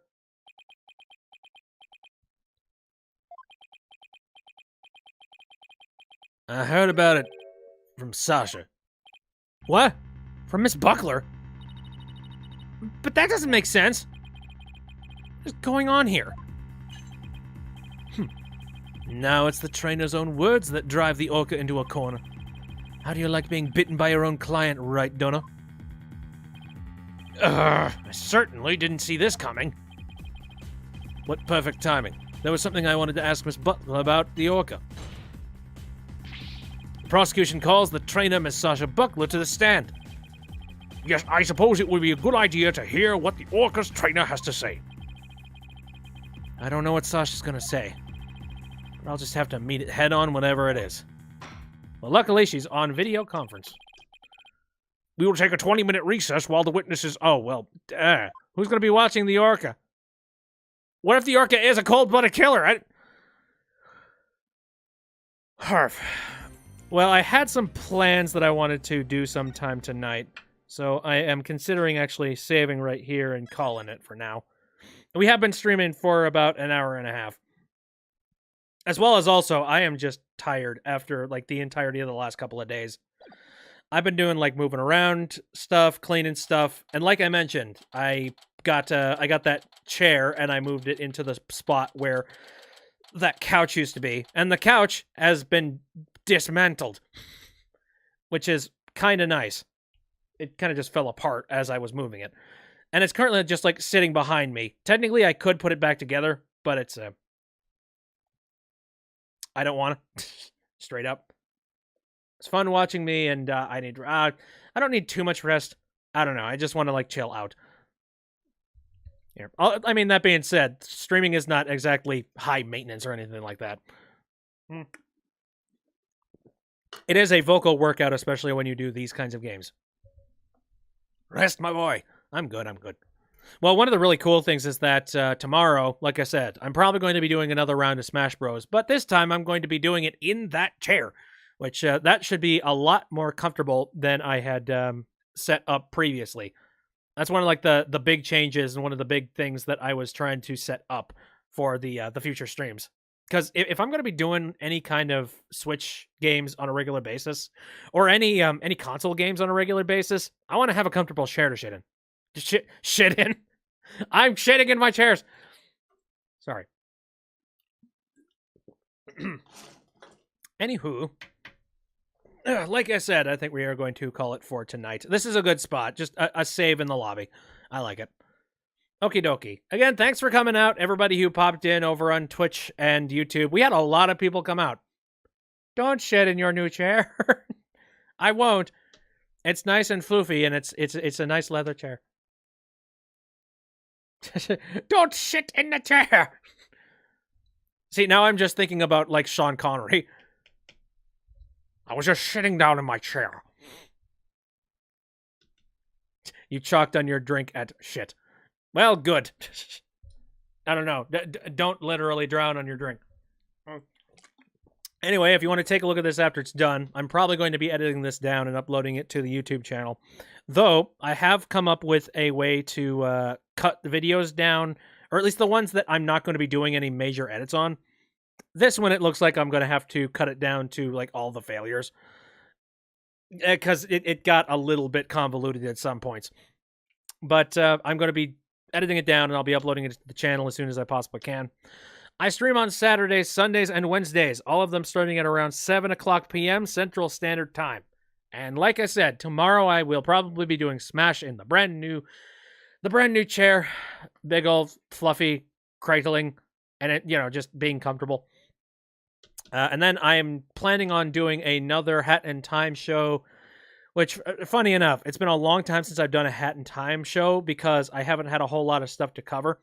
I heard about it from Sasha. What? From Miss Buckler? But that doesn't make sense. What's going on here? Now it's the trainer's own words that drive the orca into a corner. How do you like being bitten by your own client, right, Donna? I certainly didn't see this coming. What perfect timing. There was something I wanted to ask Miss Butler about the orca. The prosecution calls the trainer, Miss Sasha Buckler, to the stand. Yes, I suppose it would be a good idea to hear what the orca's trainer has to say. I don't know what Sasha's gonna say, but I'll just have to meet it head on whatever it is. Well, luckily she's on video conference. We will take a 20-minute recess while the witnesses... Oh, well, who's gonna be watching the orca? What if the orca is a cold-blooded killer? Harf. Well, I had some plans that I wanted to do sometime tonight, so I am considering actually saving right here and calling it for now. We have been streaming for about an hour and a half. As well as also, I am just tired after, like, the entirety of the last couple of days. I've been doing, like, moving around stuff, cleaning stuff, and like I mentioned, I got that chair and I moved it into the spot where that couch used to be, and the couch has been dismantled, which is kind of nice. It kind of just fell apart as I was moving it, and it's currently just like sitting behind me. Technically, I could put it back together, but it's I don't want to. Straight up, it's fun watching me, and I don't need too much rest. I don't know. I just want to like chill out. Here. I mean, that being said, streaming is not exactly high maintenance or anything like that. It is a vocal workout, especially when you do these kinds of games. Rest, my boy. I'm good. Well, one of the really cool things is that tomorrow, like I said, I'm probably going to be doing another round of Smash Bros. But this time I'm going to be doing it in that chair, which that should be a lot more comfortable than I had set up previously. That's one of like the big changes and one of the big things that I was trying to set up for the future streams. Because if I'm going to be doing any kind of Switch games on a regular basis, or any console games on a regular basis, I want to have a comfortable chair to shit in. Shit in? I'm shitting in my chairs. Sorry. Anywho, like I said, I think we are going to call it for tonight. This is a good spot. Just a save in the lobby. I like it. Okie dokie. Again, thanks for coming out, everybody who popped in over on Twitch and YouTube. We had a lot of people come out. Don't shit in your new chair. I won't. It's nice and floofy, and it's a nice leather chair. Don't shit in the chair. See, now I'm just thinking about like Sean Connery. I was just sitting down in my chair. You chalked on your drink at shit. Well, good. I don't know. Don't literally drown on your drink. Anyway, if you want to take a look at this after it's done, I'm probably going to be editing this down and uploading it to the YouTube channel. Though, I have come up with a way to cut the videos down, or at least the ones that I'm not going to be doing any major edits on. This one, it looks like I'm going to have to cut it down to like all the failures. Because it got a little bit convoluted at some points. But I'm going to be editing it down, and I'll be uploading it to the channel as soon as I possibly can. I stream on Saturdays, Sundays, and Wednesdays, all of them starting at around 7 o'clock p.m. Central Standard Time. And like I said, tomorrow I will probably be doing Smash in the brand new chair, big old fluffy cradling, and it, just being comfortable. And then I'm planning on doing another Hat and Time show, which, funny enough, it's been a long time since I've done a Hat and Time show because I haven't had a whole lot of stuff to cover.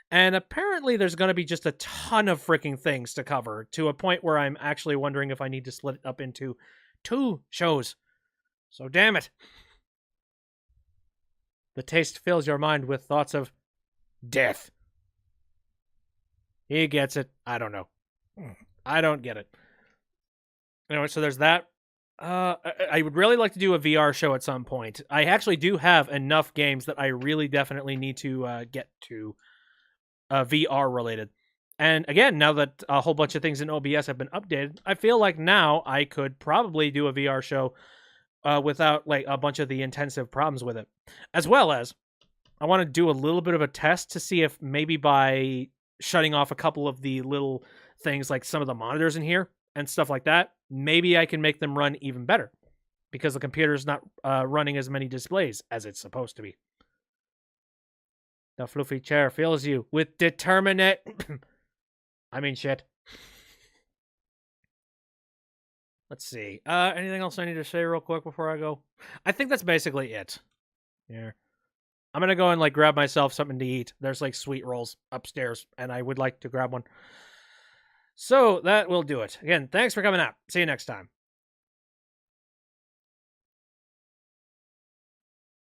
And apparently there's going to be just a ton of freaking things to cover, to a point where I'm actually wondering if I need to split it up into 2 shows. So damn it. The taste fills your mind with thoughts of death. He gets it. I don't know. I don't get it. Anyway, so there's that. I would really like to do a VR show at some point. I actually do have enough games that I really definitely need to get to VR related. And again, now that a whole bunch of things in OBS have been updated, I feel like now I could probably do a VR show without like a bunch of the intensive problems with it. As well as, I want to do a little bit of a test to see if maybe by shutting off a couple of the little things like some of the monitors in here and stuff like that, maybe I can make them run even better because the computer's not running as many displays as it's supposed to be. The floofy chair fills you with determinate... I mean, shit. Let's see. Anything else I need to say real quick before I go? I think that's basically it. Yeah. I'm gonna go and, like, grab myself something to eat. There's, like, sweet rolls upstairs, and I would like to grab one. So, that will do it. Again, thanks for coming out. See you next time.